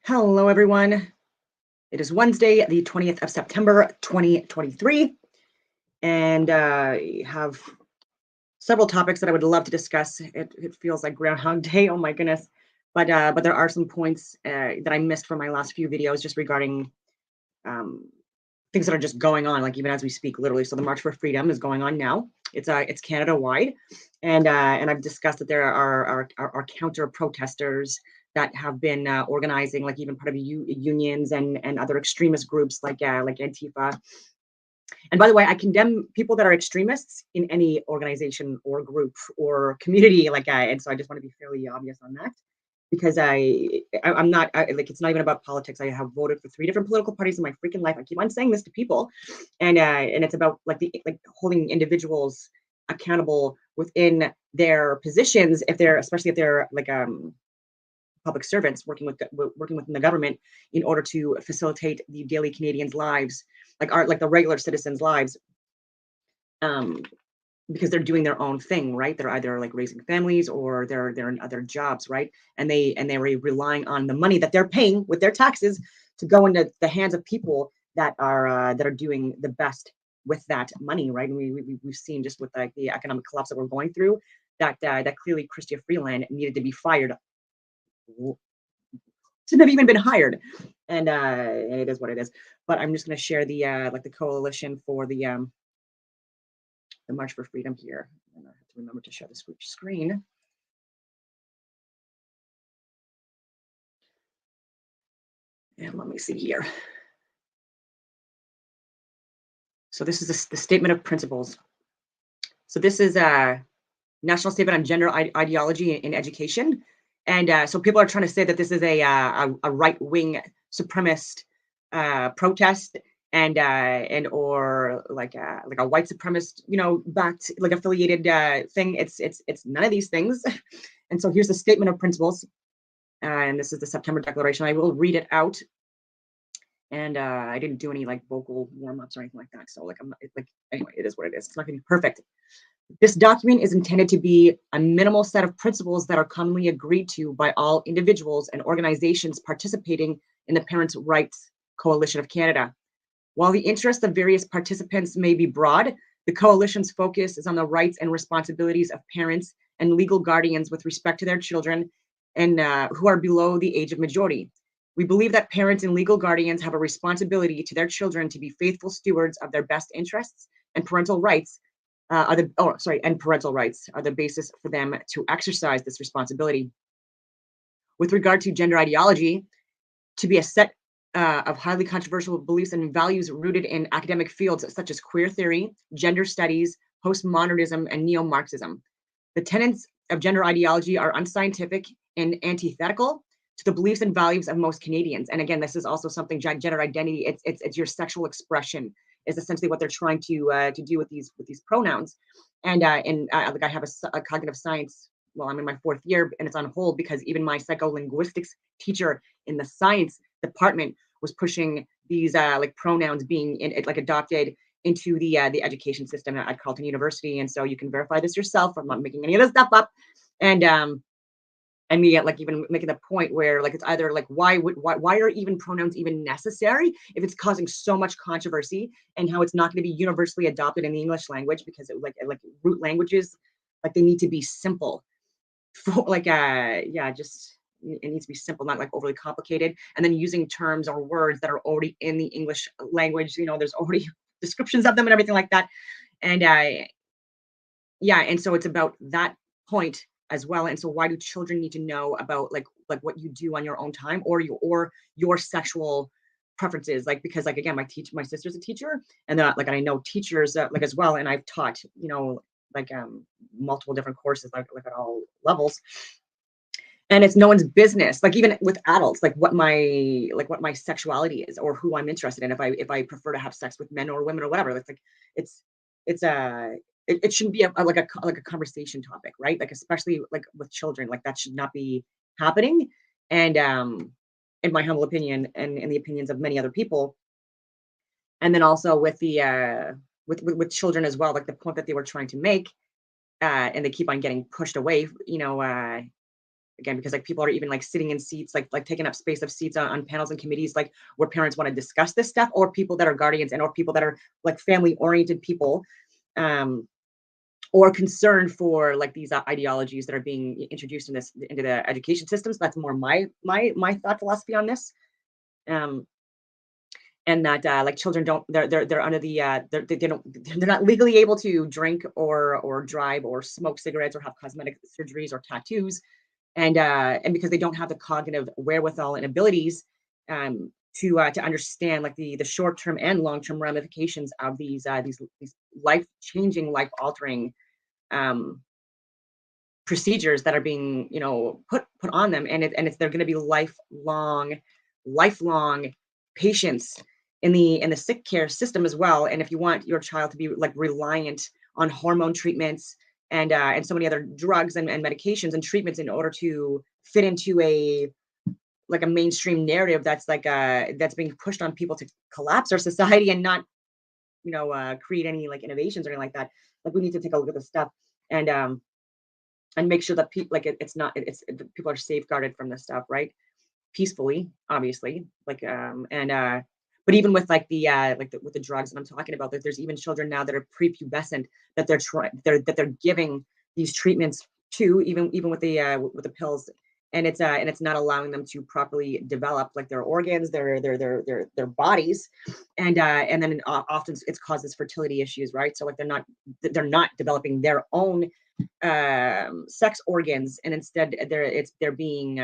Hello, everyone. It is Wednesday, the 20th of September, 2023, and I have several topics that I would love to discuss. It feels like Groundhog Day. Oh my goodness! But there are some points that I missed from my last few videos just regarding um, things that are just going on, like even as we speak, literally. So the March for Freedom is going on now. It's Canada wide, and I've discussed that there are counter protesters that have been organizing, like even part of unions and other extremist groups like Antifa. And by the way, I condemn people that are extremists in any organization or group or community, and so I just want to be fairly obvious on that because I'm not like it's not even about politics. I have voted for 3 different political parties in my freaking life. I keep on saying this to people, and it's about like holding individuals accountable within their positions if they're especially if they're public servants working within the government in order to facilitate the daily Canadians' lives, like the regular citizens' lives, um, because they're doing their own thing, right? They're either like raising families or they're in other jobs, right? And they were relying on the money that they're paying with their taxes to go into the hands of people that are doing the best with that money, right? And we've seen just with like the economic collapse that we're going through that clearly Chrystia Freeland needed to be fired, shouldn't have even been hired. And it is what it is. But I'm just going to share the coalition for the March for Freedom here. And I have to remember to share the screen. And let me see here. So this is the statement of principles. So this is a national statement on gender ideology in education. And so people are trying to say that this is a right-wing supremacist protest and or like a white supremacist, backed like affiliated thing. It's none of these things. And so here's the statement of principles, and this is the September Declaration. I will read it out, and I didn't do any like vocal warm-ups or anything like that. So like I'm not, anyway, it is what it is. It's not gonna be perfect. This document is intended to be a minimal set of principles that are commonly agreed to by all individuals and organizations participating in the Parents' Rights Coalition of Canada. While the interests of various participants may be broad, the coalition's focus is on the rights and responsibilities of parents and legal guardians with respect to their children and who are below the age of majority. We believe that parents and legal guardians have a responsibility to their children to be faithful stewards of their best interests, and parental rights parental rights are the basis for them to exercise this responsibility. With regard to gender ideology, to be a set of highly controversial beliefs and values rooted in academic fields such as queer theory, gender studies, postmodernism, and neo-Marxism. The tenets of gender ideology are unscientific and antithetical to the beliefs and values of most Canadians. And again, this is also something gender identity. It's your sexual expression is essentially what they're trying to do with these pronouns. Like I have a cognitive science. Well, I'm in my 4th year, and it's on hold because even my psycholinguistics teacher in the science department was pushing these like pronouns being like adopted into the education system at Carleton University. And so you can verify this yourself. I'm not making any of this stuff up. And me like even making the point where like it's either like why are even pronouns even necessary if it's causing so much controversy, and how it's not going to be universally adopted in the English language because like root languages, like they need to be simple. Just it needs to be simple, not like overly complicated, and then using terms or words that are already in the English language. There's already descriptions of them and everything like that. And so it's about that point as well. And so why do children need to know about like what you do on your own time or your sexual preferences? Like, because like again, my sister's a teacher, and like I know teachers like as well, and I've taught multiple different courses like at all levels. And it's no one's business, like even with adults, like what my sexuality is or who I'm interested in, if I prefer to have sex with men or women or whatever. It's it shouldn't be like a conversation topic, right? Like especially like with children, like that should not be happening. And in my humble opinion, and in the opinions of many other people, and then also with the with children as well, like the point that they were trying to make, and they keep on getting pushed away, again, because like people are even like sitting in seats, like taking up space of seats on panels and committees, like where parents want to discuss this stuff, or people that are guardians and or people that are like family oriented people, or concerned for like these ideologies that are being introduced in this into the education systems. That's more my thought philosophy on this. Um, and that like children don't they're under the they don't they're not legally able to drink or drive or smoke cigarettes or have cosmetic surgeries or tattoos, and because they don't have the cognitive wherewithal and abilities to understand like the short-term and long-term ramifications of these life-changing, life-altering um procedures that are being, put on them, and it's they're going to be lifelong patients in the sick care system as well. And if you want your child to be like reliant on hormone treatments and so many other drugs and medications and treatments in order to fit into a like a mainstream narrative that's like that's being pushed on people to collapse our society and not create any like innovations or anything like that. Like we need to take a look at this stuff and and make sure that people like it's not people are safeguarded from this stuff, right? Peacefully, obviously, like and but even with like with the drugs that I'm talking about, that there's even children now that are prepubescent that they're giving these treatments to, even with the pills, and it's not allowing them to properly develop like their organs, their bodies, and then often it causes fertility issues, right? So like they're not developing their own sex organs, and instead they're being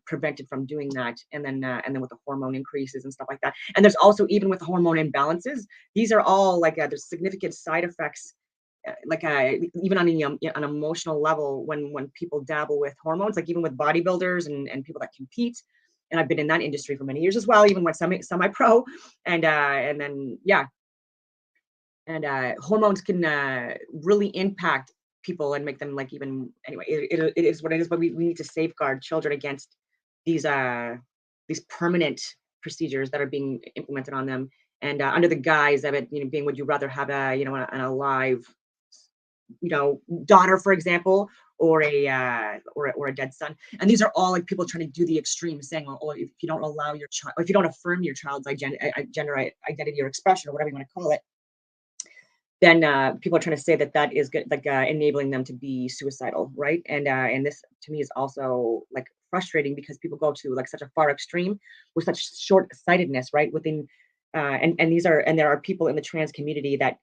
prevented from doing that, and then with the hormone increases and stuff like that. And there's also, even with the hormone imbalances, these are all like there's significant side effects, even on an emotional level, when people dabble with hormones, like even with bodybuilders and people that compete. And I've been in that industry for many years as well, even when semi-pro, and then yeah, and hormones can really impact people and make them like even anyway. It is what it is, but we need to safeguard children against these permanent procedures that are being implemented on them, and under the guise of it, being, would you rather have an alive daughter, for example, or a dead son. And these are all like people trying to do the extreme, saying, well, oh, if you don't allow your child, if you don't affirm your child's gender identity or expression or whatever you want to call it, then people are trying to say that that is good, like enabling them to be suicidal, right? And this to me is also like frustrating, because people go to like such a far extreme with such short-sightedness, right? And there are people in the trans community that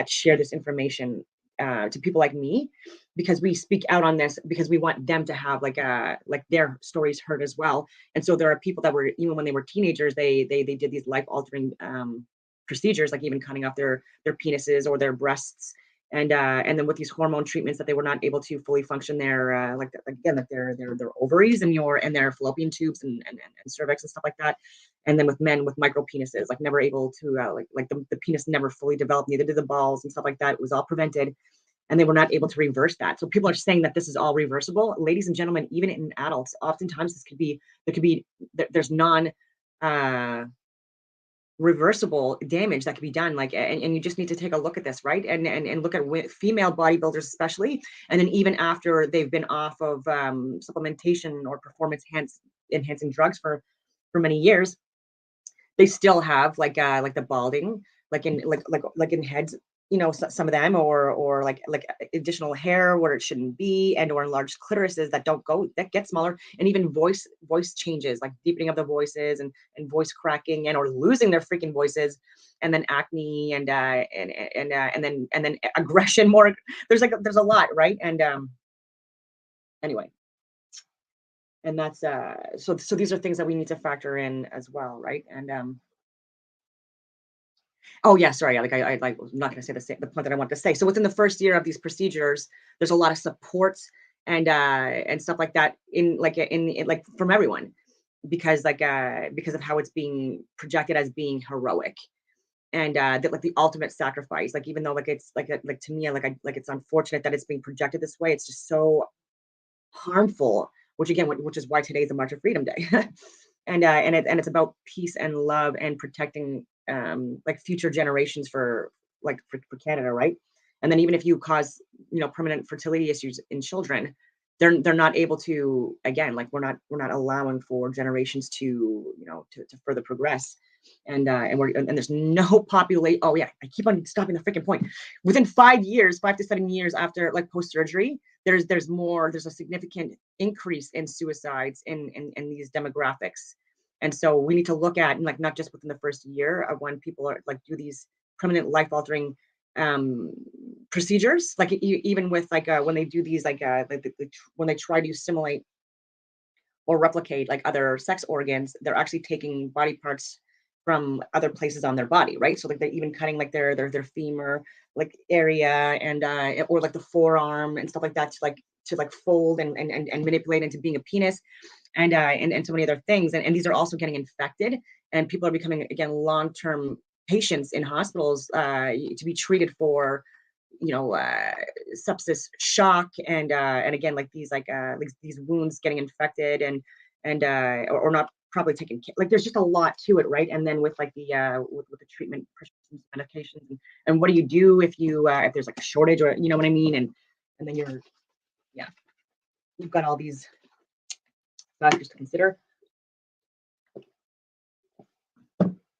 share this information to people like me, because we speak out on this because we want them to have like their stories heard as well. And so there are people that were, even when they were teenagers, they did these life-altering procedures, like even cutting off their penises or their breasts, and then with these hormone treatments that they were not able to fully function their again, that their ovaries and their fallopian tubes and cervix and stuff like that. And then with men with micro penises, like never able to the penis never fully developed, neither did the balls and stuff like that. It was all prevented, and they were not able to reverse that. So people are saying that this is all reversible. Ladies and gentlemen, even in adults, oftentimes there's non reversible damage that can be done, like, and you just need to take a look at this, right? And look at female bodybuilders especially, and then even after they've been off of supplementation or performance enhancing drugs for many years, they still have like the balding, like in heads, some of them, or like additional hair where it shouldn't be, and or enlarged clitorises that get smaller, and even voice changes, like deepening of the voices, and voice cracking, and or losing their freaking voices, and then acne, and then aggression more. There's a lot, right? And anyway, and that's so these are things that we need to factor in as well, right? And oh yeah, sorry. I'm not going to say the point that I want to say. So within the first year of these procedures, there's a lot of supports and stuff like that in like from everyone, because of how it's being projected as being heroic, and that like the ultimate sacrifice. Like, even though like it's like to me, it's unfortunate that it's being projected this way. It's just so harmful. Which is why today is the March of Freedom Day. And it's about peace and love and protecting like future generations for Canada, right? And then even if you cause permanent fertility issues in children, they're not able to, again, like we're not allowing for generations to, to further progress. And there's no population. Oh yeah, I keep on stopping the freaking point. Within 5 years, 5 to 7 years after like post surgery, there's a significant increase in suicides in these demographics. And so we need to look at, like, not just within the first year of when people are like do these permanent life altering um procedures, like even with like when they do these like when they try to simulate or replicate like other sex organs, they're actually taking body parts from other places on their body, right? So like they're even cutting like their femur like area, and or like the forearm and stuff like that, to like fold and manipulate into being a penis, and so many other things. And these are also getting infected, and people are becoming, again, long-term patients in hospitals to be treated for, you know, uh, sepsis shock, and again, like these wounds getting infected, or not probably taken care. Like there's just a lot to it, right? And then with like with the treatment prescriptions, medications, and what do you do if there's like a shortage, or you know what I mean? And then yeah, you've got all these factors to consider.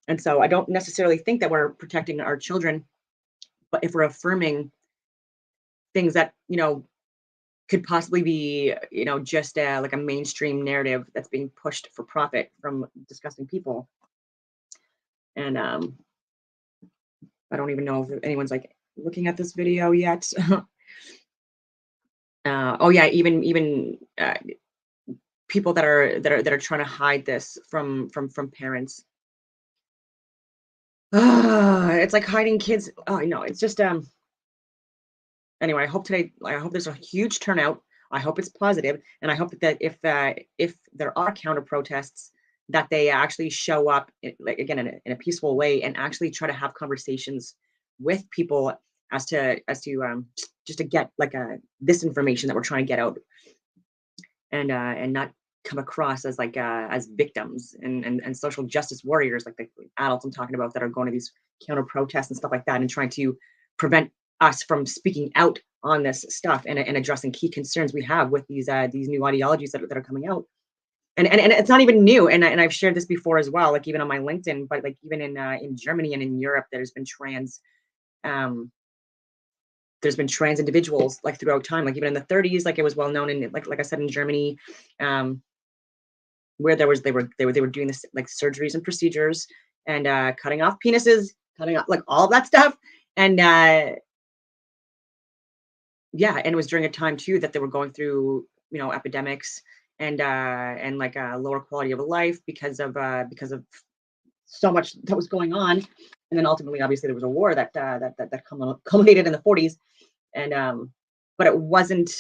And so I don't necessarily think that we're protecting our children, but if we're affirming things that, could possibly be, just like a mainstream narrative that's being pushed for profit from disgusting people. And I don't even know if anyone's like looking at this video yet. Oh yeah, even people that are trying to hide this from parents. It's like hiding kids. Oh no, it's just anyway, I hope there's a huge turnout. I hope it's positive, and I hope that if there are counter protests, that they actually show up, like again, in a peaceful way, and actually try to have conversations with people as to just to get like this information that we're trying to get out, and not come across as like as victims and social justice warriors, like the adults I'm talking about that are going to these counter protests and stuff like that, and trying to prevent us from speaking out on this stuff, and addressing key concerns we have with these new ideologies that are coming out. And it's not even new, and I've shared this before as well, like even on my LinkedIn, but like even in Germany and in Europe, um there's been trans individuals like throughout time, like even in the 30s, like it was well known in, like I said, in Germany, um where they were doing this like surgeries and procedures, and cutting off penises, cutting off like all of that stuff. And yeah, and it was during a time too that they were going through, epidemics, and like a lower quality of life because of so much that was going on. And then ultimately, obviously, there was a war that culminated in the 40s. And but it wasn't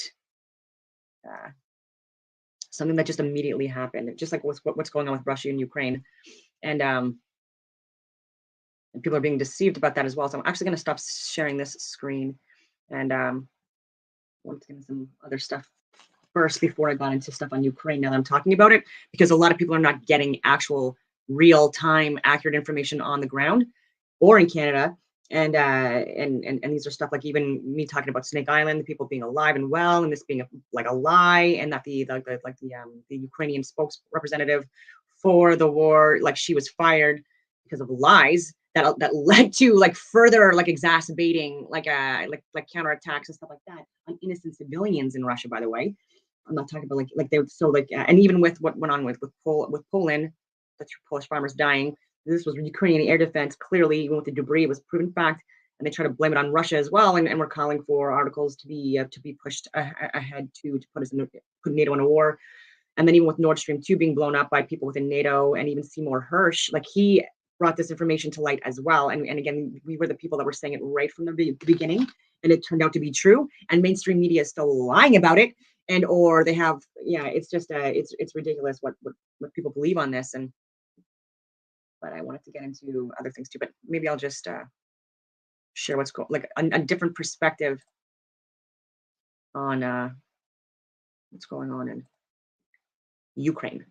uh, something that just immediately happened, just like what's going on with Russia and Ukraine. And um and people are being deceived about that as well. So I'm actually going to stop sharing this screen, and want to get some other stuff first before I got into stuff on Ukraine, now that I'm talking about it, because a lot of people are not getting actual real time accurate information on the ground or in Canada. And these are stuff like even me talking about Snake Island, people being alive and well, and this being like a lie, and that the Ukrainian spokes representative for the war, like she was fired because of lies that led to like further like exacerbating like counterattacks and stuff like that on innocent civilians in Russia, by the way. I'm not talking about like they so like and even with what went on with Poland, the Polish farmers dying. This was Ukrainian air defense. Clearly, even with the debris, it was proven fact, and they try to blame it on Russia as well. And we're calling for articles to be pushed ahead to put NATO in a war. And then even with Nord Stream 2 being blown up by people within NATO, and even Seymour Hersh, like he brought this information to light as well. And again, we were the people that were saying it right from the beginning, and it turned out to be true. And mainstream media is still lying about it, and or they have, yeah, it's just it's ridiculous what people believe on this. And but I wanted to get into other things too. But maybe I'll just share what's going, like a different perspective on what's going on in Ukraine.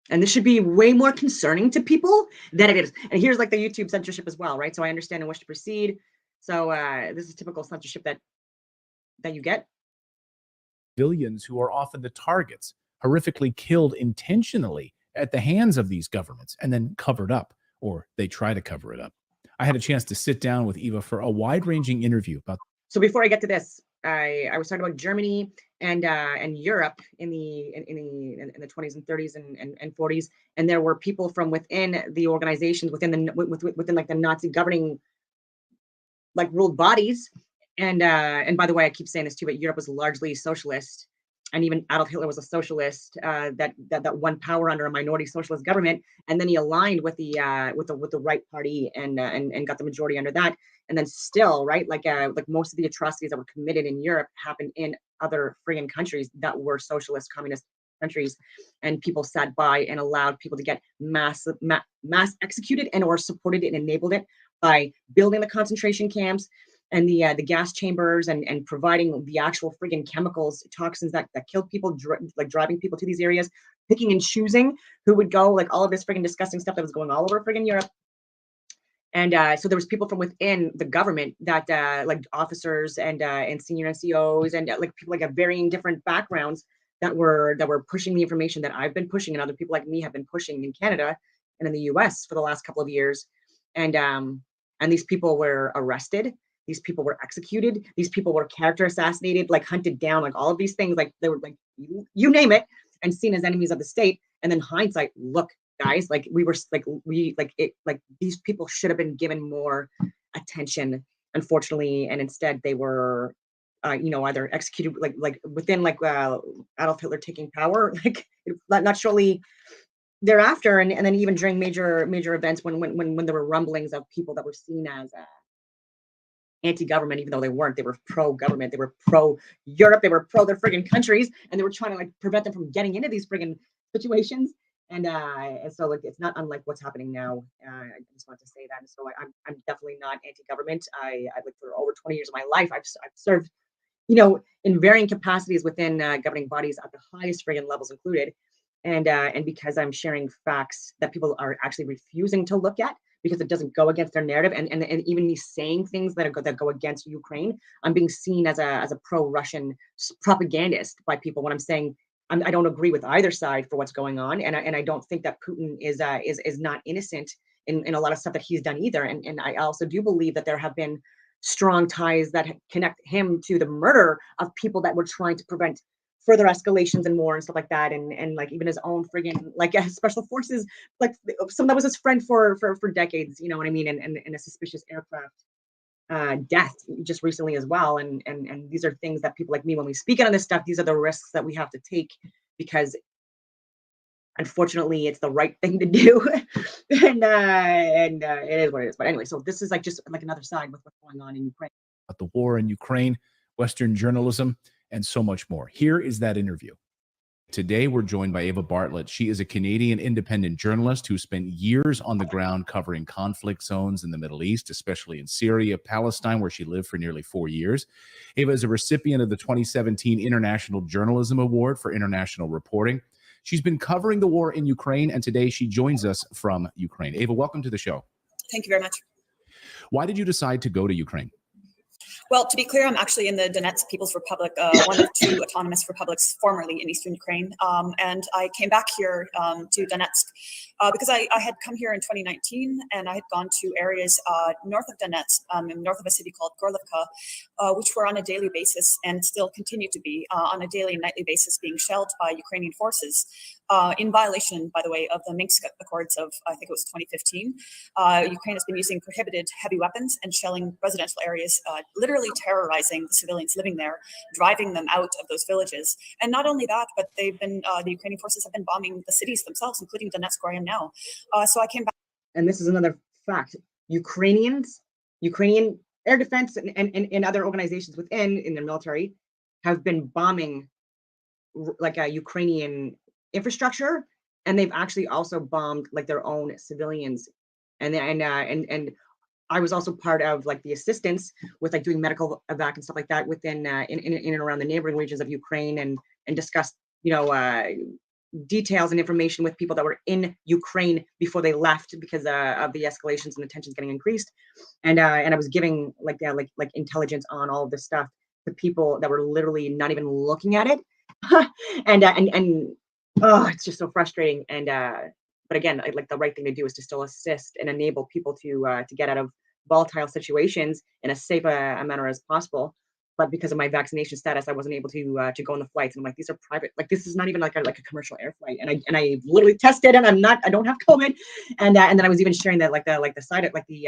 And this should be way more concerning to people than it is. And here's like the YouTube censorship as well, right? So I understand and wish to proceed. So this is typical censorship that you get. Civilians who are often the targets, horrifically killed intentionally at the hands of these governments and then covered up, or they try to cover it up. I had a chance to sit down with Eva for a wide-ranging interview about. So before I get to this, I was talking about Germany and Europe in the 20s and 30s and 40s, and there were people from within the organizations within within like the Nazi governing like ruled bodies. And by the way, I keep saying this too, but Europe was largely socialist, and even Adolf Hitler was a socialist that won power under a minority socialist government, and then he aligned with the right party and got the majority under that, and then still right like most of the atrocities that were committed in Europe happened in other friggin' countries that were socialist communist countries, and people sat by and allowed people to get mass executed and or supported and enabled it by building the concentration camps and the gas chambers and providing the actual friggin' chemicals, toxins that killed people, like driving people to these areas, picking and choosing who would go, like all of this friggin' disgusting stuff that was going all over friggin' Europe. And so there was people from within the government that like officers and senior NCOs and like people like varying different backgrounds that were pushing the information that I've been pushing and other people like me have been pushing in Canada and in the US for the last couple of years. And these people were arrested. These people were executed. These people were character assassinated, like hunted down, like all of these things, like they were like, you name it, and seen as enemies of the state. And then hindsight, look, guys, like these people should have been given more attention, unfortunately. And instead they were, either executed, like within Adolf Hitler taking power, like not shortly thereafter. And then even during major events when there were rumblings of people that were seen as anti-government, even though they weren't. They were pro-government. They were pro-Europe. They were pro their friggin' countries, and they were trying to like prevent them from getting into these friggin' situations. And so like it's not unlike what's happening now. I just want to say that. And so I'm definitely not anti-government. I like for over 20 years of my life, I've served, in varying capacities within governing bodies at the highest friggin' levels included. And because I'm sharing facts that people are actually refusing to look at, because it doesn't go against their narrative, and even me saying things that go against Ukraine, I'm being seen as a pro-Russian propagandist by people when I'm saying I don't agree with either side for what's going on, and I don't think that Putin is not innocent in a lot of stuff that he's done either, and I also do believe that there have been strong ties that connect him to the murder of people that were trying to prevent further escalations and war and stuff like that, and like even his own friggin' like special forces, like some that was his friend for decades, you know what I mean, and a suspicious aircraft death just recently as well, and these are things that people like me, when we speak on this stuff, these are the risks that we have to take, because unfortunately it's the right thing to do. and it is what it is. But anyway, so this is like just like another side with what's going on in Ukraine. About the war in Ukraine, Western journalism, and so much more. Here is that interview. Today, we're joined by Eva Bartlett. She is a Canadian independent journalist who spent years on the ground covering conflict zones in the Middle East, especially in Syria, Palestine, where she lived for nearly 4 years. Eva is a recipient of the 2017 International Journalism Award for International Reporting. She's been covering the war in Ukraine, and today she joins us from Ukraine. Eva, welcome to the show. Thank you very much. Why did you decide to go to Ukraine? Well, to be clear, I'm actually in the Donetsk People's Republic, one of two autonomous republics formerly in eastern Ukraine. And I came back here to Donetsk because I had come here in 2019, and I had gone to areas north of Donetsk, north of a city called Gorlovka, which were on a daily basis and still continue to be on a daily and nightly basis being shelled by Ukrainian forces. In violation, by the way, of the Minsk Accords of, I think it was 2015. Ukraine has been using prohibited heavy weapons and shelling residential areas, literally terrorizing the civilians living there, driving them out of those villages. And not only that, but they've been, the Ukrainian forces have been bombing the cities themselves, including Donetsk, where I am now. So I came back. And this is another fact. Ukrainian air defense and other organizations in the military have been bombing like a Ukrainian infrastructure, and they've actually also bombed like their own civilians, and I was also part of like the assistance with like doing medical evac and stuff like that within in and around the neighboring regions of Ukraine, and discussed details and information with people that were in Ukraine before they left because of the escalations and the tensions getting increased, and I was giving like intelligence on all of this stuff to people that were literally not even looking at it, and oh, it's just so frustrating. And but again, like the right thing to do is to still assist and enable people to get out of volatile situations in as safe a manner as possible. But because of my vaccination status, I wasn't able to go on the flights. And I'm like, these are private, like this is not even like a commercial air flight. And I literally tested, and I don't have COVID. And then I was even sharing that the side like the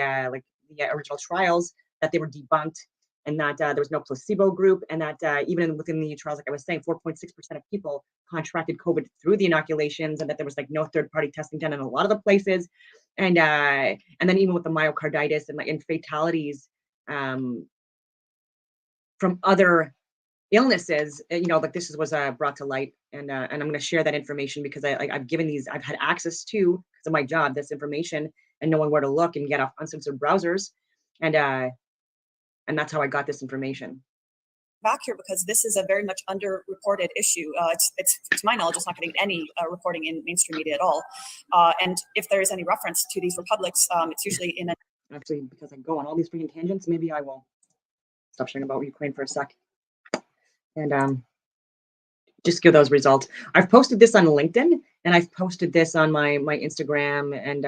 original trials, that they were debunked, and that there was no placebo group, and that even within the trials, like I was saying, 4.6% of people contracted COVID through the inoculations, and that there was like no third party testing done in a lot of the places. And then even with the myocarditis and fatalities from other illnesses, like this was brought to light, and I'm going to share that information because I've given I've had access to, because of my job, this information, and knowing where to look and get off uncensored browsers, and that's how I got this information. Back here because this is a very much underreported issue. It's to my knowledge, it's not getting any reporting in mainstream media at all. And if there is any reference to these republics, it's usually in a. Actually, because I go on all these freaking tangents, maybe I will stop sharing about Ukraine for a sec, and just give those results. I've posted this on LinkedIn, and I've posted this on my Instagram and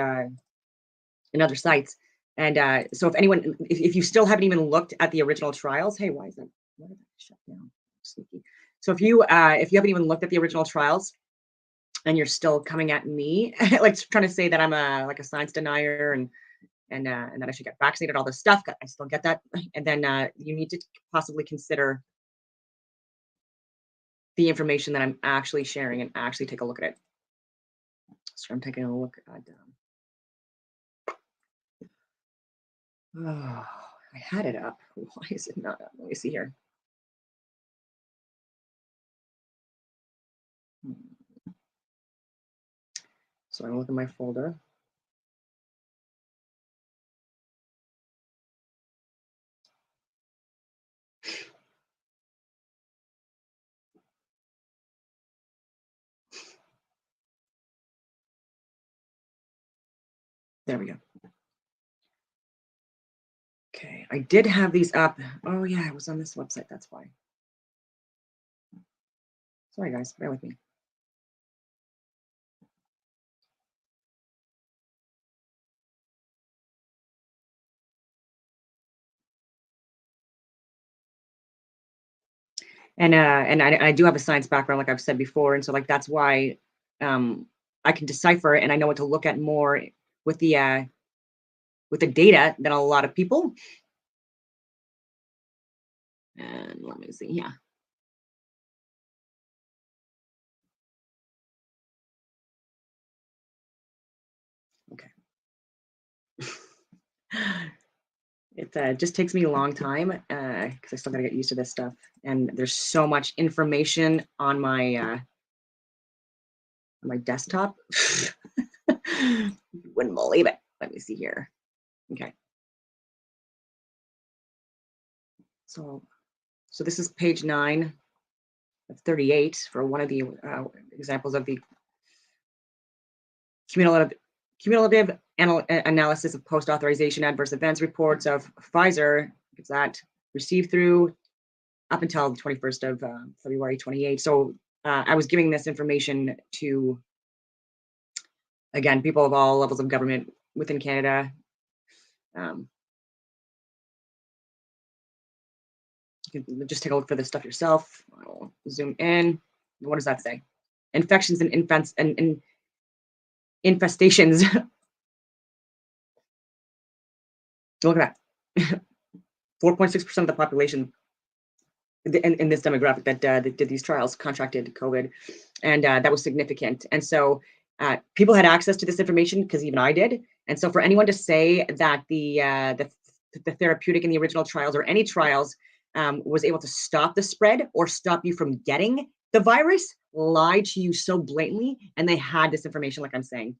other sites. And so if anyone, if you still haven't even looked at the original trials, hey, why did that shut down? Sneaky. So if you haven't even looked at the original trials, and you're still coming at me like trying to say that I'm a science denier and that I should get vaccinated, all this stuff, I still get that. And then you need to possibly consider the information that I'm actually sharing and actually take a look at it. So I'm taking a look at. Oh, I had it up. Why is it not up? Let me see here. So I look at my folder. There we go. Okay, I did have these up. Oh yeah, I was on this website, that's why. Sorry guys, bear with me. And I do have a science background, like I've said before, and so like that's why I can decipher and I know what to look at more with the data than a lot of people. And let me see, yeah. Okay. It just takes me a long time because I still gotta get used to this stuff, and there's so much information on my desktop. You wouldn't believe it. Let me see here. Okay. So this is page 9 of 38 for one of the examples of the cumulative analysis of post-authorization adverse events reports of Pfizer. It's that received through up until the 21st of February 28. So I was giving this information to, again, people of all levels of government within Canada. You can just take a look for this stuff yourself. I'll zoom in. What does that say? Infections and infestations. Look at that. 4.6% of the population in this demographic that did these trials contracted COVID, and that was significant. And so people had access to this information because even I did. And so for anyone to say that the therapeutic in the original trials or any trials was able to stop the spread or stop you from getting the virus, lied to you so blatantly, and they had this information, like I'm saying.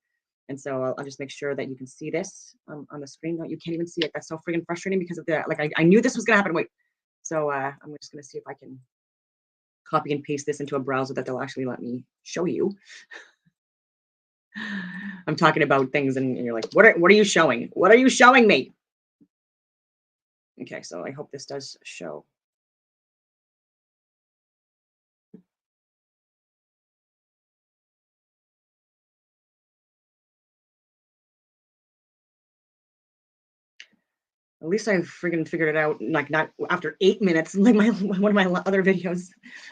And so I'll just make sure that you can see this on the screen. No, you can't even see it. That's so freaking frustrating because of the, like, I knew this was gonna happen. Wait, so I'm just gonna see if I can copy and paste this into a browser that they'll actually let me show you. I'm talking about things and you're like, what are you showing? What are you showing me? Okay, so I hope this does show. At least I friggin' figured it out, like not after 8 minutes, like one of my other videos.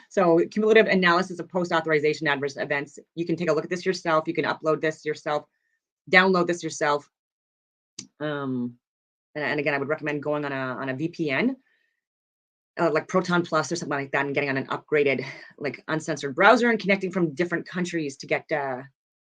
So cumulative analysis of post-authorization adverse events. You can take a look at this yourself. You can upload this yourself, download this yourself. And again, I would recommend going on a VPN, like Proton Plus or something like that, and getting on an upgraded, like uncensored browser and connecting from different countries to get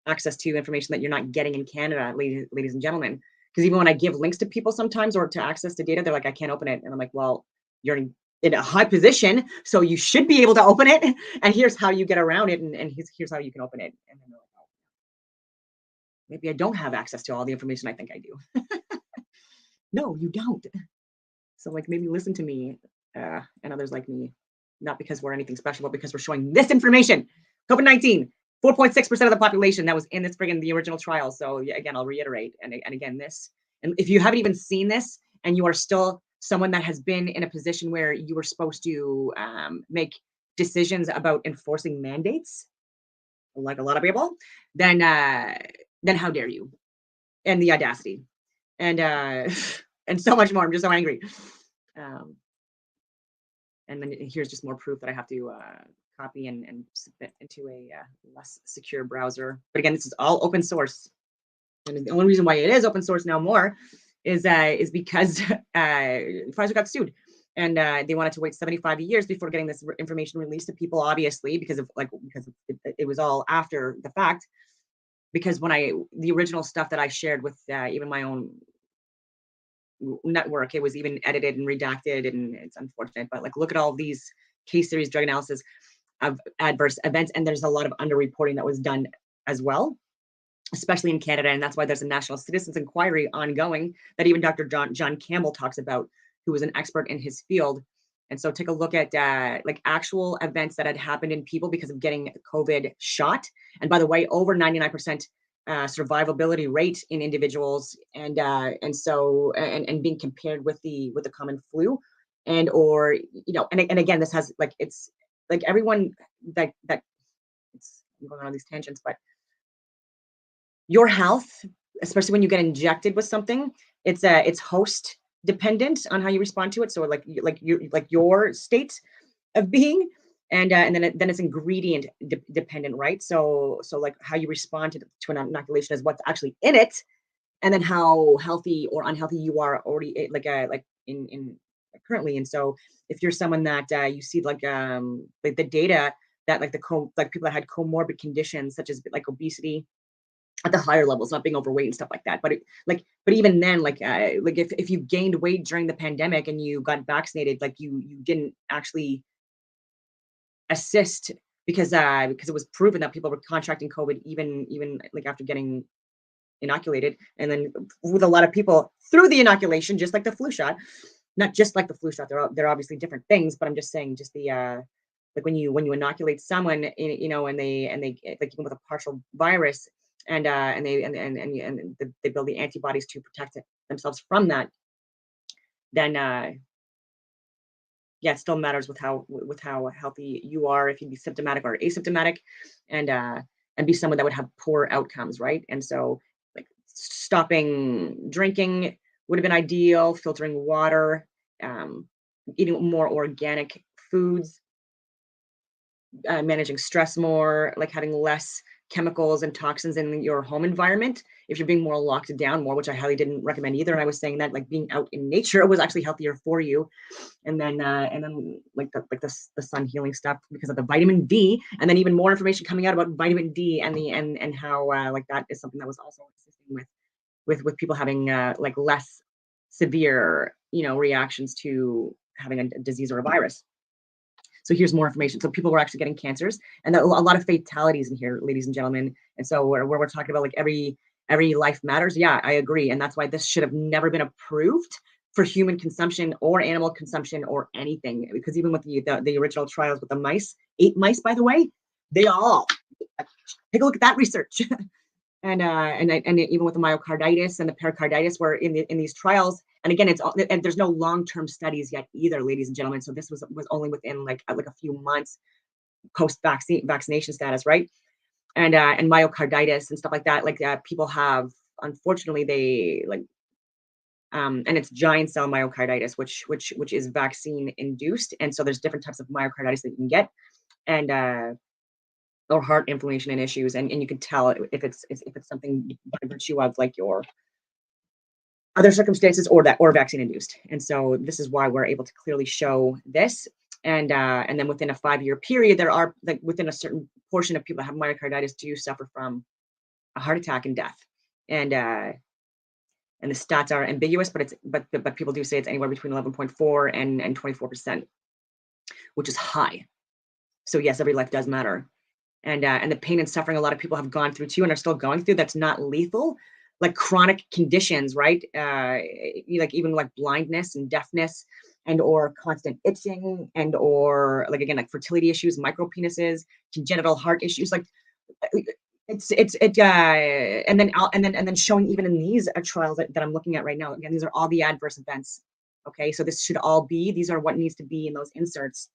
access to information that you're not getting in Canada, ladies and gentlemen. Because even when I give links to people sometimes or to access to data, they're like, I can't open it. And I'm like, well, you're in a high position, so you should be able to open it. And here's how you get around it. And here's how you can open it. And then they're like, oh, maybe I don't have access to all the information I think I do. No, you don't. So like maybe listen to me and others like me, not because we're anything special, but because we're showing this information. COVID-19. 4.6% of the population that was in this friggin' the original trial. So yeah, again, I'll reiterate, and again, this, and if you haven't even seen this and you are still someone that has been in a position where you were supposed to make decisions about enforcing mandates, like a lot of people, then how dare you? And the audacity, and and so much more. I'm just so angry. And then here's just more proof that I have to copy and submit into a less secure browser. But again, this is all open source. And the only reason why it is open source now more is because Pfizer got sued. And they wanted to wait 75 years before getting this information released to people, obviously, because it was all after the fact. Because when the original stuff that I shared with even my own network, it was even edited and redacted, and it's unfortunate, but like look at all these case series drug analysis of adverse events, and there's a lot of underreporting that was done as well, especially in Canada, and that's why there's a national citizens inquiry ongoing that even Dr. John Campbell talks about, who is an expert in his field. And so take a look at like actual events that had happened in people because of getting COVID shot. And by the way, over 99% survivability rate in individuals, and being compared with the common flu, and or and again, this has like, it's like everyone that it's, I'm going on these tangents, but your health, especially when you get injected with something, it's host dependent on how you respond to it. So like your state of being, and then it's ingredient dependent, right? So like how you respond to an inoculation is what's actually in it, and then how healthy or unhealthy you are already, like in currently. And so if you're someone that you see like the data that like people that had comorbid conditions such as like obesity at the higher levels, not being overweight and stuff like that. But but even then, like if you gained weight during the pandemic and you got vaccinated, like you didn't actually assist, because it was proven that people were contracting COVID even like after getting inoculated, and then with a lot of people through the inoculation, just like the flu shot, not just like the flu shot. They're obviously different things, but I'm just saying, just the like when you inoculate someone, and they like even with a partial virus, and they build the antibodies to protect themselves from that, then yeah, it still matters with how healthy you are, if you'd be symptomatic or asymptomatic, and be someone that would have poor outcomes, right? And so like stopping drinking would have been ideal, filtering water, eating more organic foods, managing stress more, like having less chemicals and toxins in your home environment. If you're being more locked down more, which I highly didn't recommend either. And I was saying that like being out in nature was actually healthier for you. And then like the sun healing stuff because of the vitamin D, and then even more information coming out about vitamin D and how like that is something that was also assisting with people having like less severe reactions to having a disease or a virus. So here's more information. So people were actually getting cancers, and a lot of fatalities in here, ladies and gentlemen. And so where we're talking about like every life matters. Yeah, I agree. And that's why this should have never been approved for human consumption or animal consumption or anything. Because even with the original trials with the mice, 8 mice, by the way, they all take a look at that research. And even with the myocarditis and the pericarditis, were in these trials. And again, and there's no long-term studies yet either, ladies and gentlemen. So this was only within like a few months post vaccination status, right? And myocarditis and stuff like that. Like people have, unfortunately, they like, and it's giant cell myocarditis, which is vaccine induced. And so there's different types of myocarditis that you can get, and or heart inflammation and issues, and you can tell if it's something by virtue of like your other circumstances or vaccine induced. And so this is why we're able to clearly show this. And then within a 5-year period, there are like within a certain portion of people that have myocarditis do suffer from a heart attack and death. And the stats are ambiguous, but people do say it's anywhere between 11.4 and 24%, which is high. So yes, every life does matter. And the pain and suffering a lot of people have gone through too and are still going through, that's not lethal, like chronic conditions, right? Like even like blindness and deafness, and or constant itching, and or like again like fertility issues, micro penises, congenital heart issues, like and then showing even in these trials that I'm looking at right now. Again, these are all the adverse events. Okay, so this should all be, these are what needs to be in those inserts.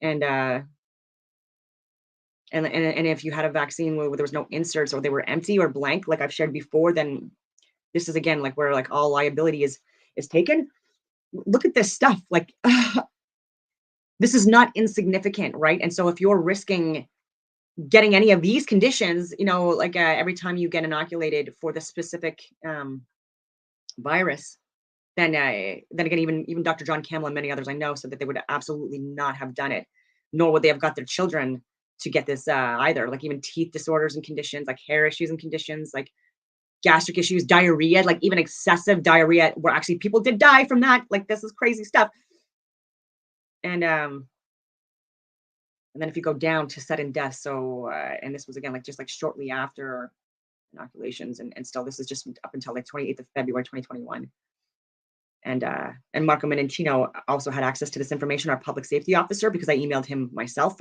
And if you had a vaccine where there was no inserts, or they were empty or blank, like I've shared before, then this is again like where like all liability is taken. Look at this stuff, like this is not insignificant, right? And so if you're risking getting any of these conditions, like every time you get inoculated for the specific virus, then again, even Dr. John Campbell and many others I know said that they would absolutely not have done it, nor would they have got their children to get this either. Like even teeth disorders and conditions, like hair issues and conditions, like gastric issues, diarrhea, like even excessive diarrhea, where actually people did die from that. Like this is crazy stuff. And then if you go down to sudden death, so and this was again like just like shortly after inoculations, and still this is just up until like 28th of February 2021. And Marco Menentino also had access to this information, our public safety officer, because I emailed him myself,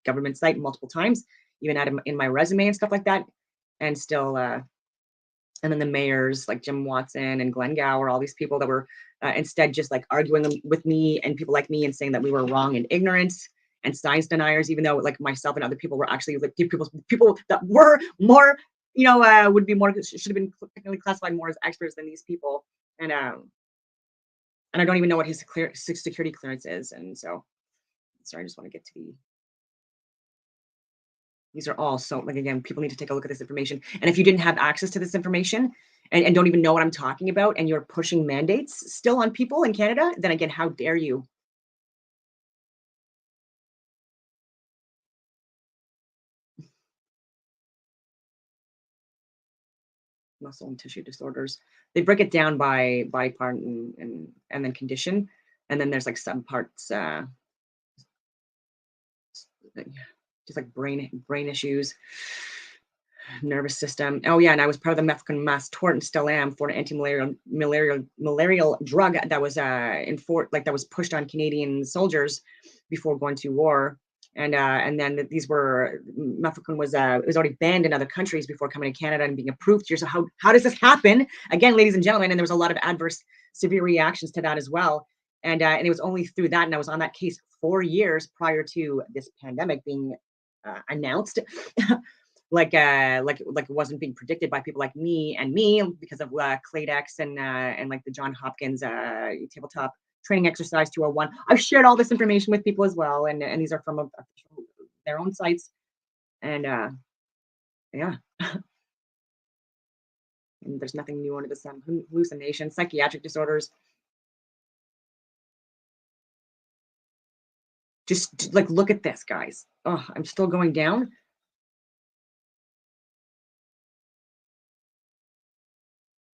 government site, multiple times, even had him in my resume and stuff like that. And still, and then the mayors like Jim Watson and Glenn Gower, all these people that were instead just like arguing with me and people like me and saying that we were wrong and ignorant and science deniers, even though like myself and other people were actually like people that were more, would be more, should have been technically classified more as experts than these people. And I don't even know what his security clearance is. And so, sorry, I just want to get to these are all so, like, again, people need to take a look at this information. And if you didn't have access to this information and don't even know what I'm talking about, and you're pushing mandates still on people in Canada, then again, how dare you? Muscle and tissue disorders. They break it down by body part and then condition. And then there's like subparts, just like brain issues, nervous system. Oh yeah, and I was part of the methadone mass tort and still am for an anti-malarial drug that was that was pushed on Canadian soldiers before going to war. And then these were methadone was it was already banned in other countries before coming to Canada and being approved here. So how does this happen? Again, ladies and gentlemen, and there was a lot of adverse severe reactions to that as well. And it was only through that, and I was on that case 4 years prior to this pandemic being announced. Like it wasn't being predicted by people like me because of Cladex and like the John Hopkins tabletop training exercise 201. I've shared all this information with people as well, and these are from their own sites. And yeah. And there's nothing new under the sun. Hallucinations, psychiatric disorders. Just like look at this, guys. Oh, I'm still going down.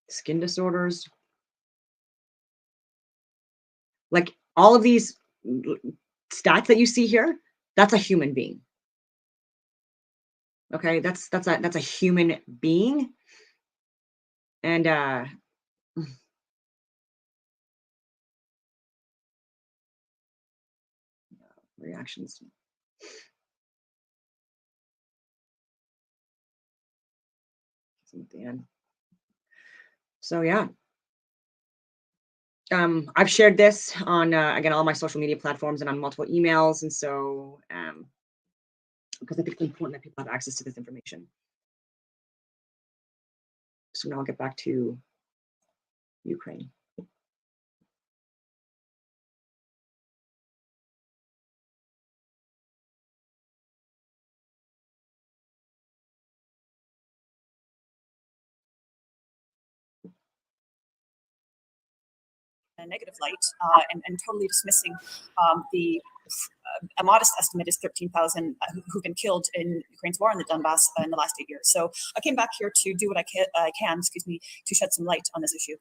Skin disorders. Like all of these stats that you see here, that's a human being. Okay, that's a human being. And reactions. At the end. So yeah. I've shared this on again all my social media platforms and on multiple emails, and so because I think it's important that people have access to this information. So now I'll get back to Ukraine. A negative light and totally dismissing the a modest estimate is 13,000 who've been killed in Ukraine's war in the Donbass in the last 8 years. So I came back here to do what I can, to shed some light on this issue.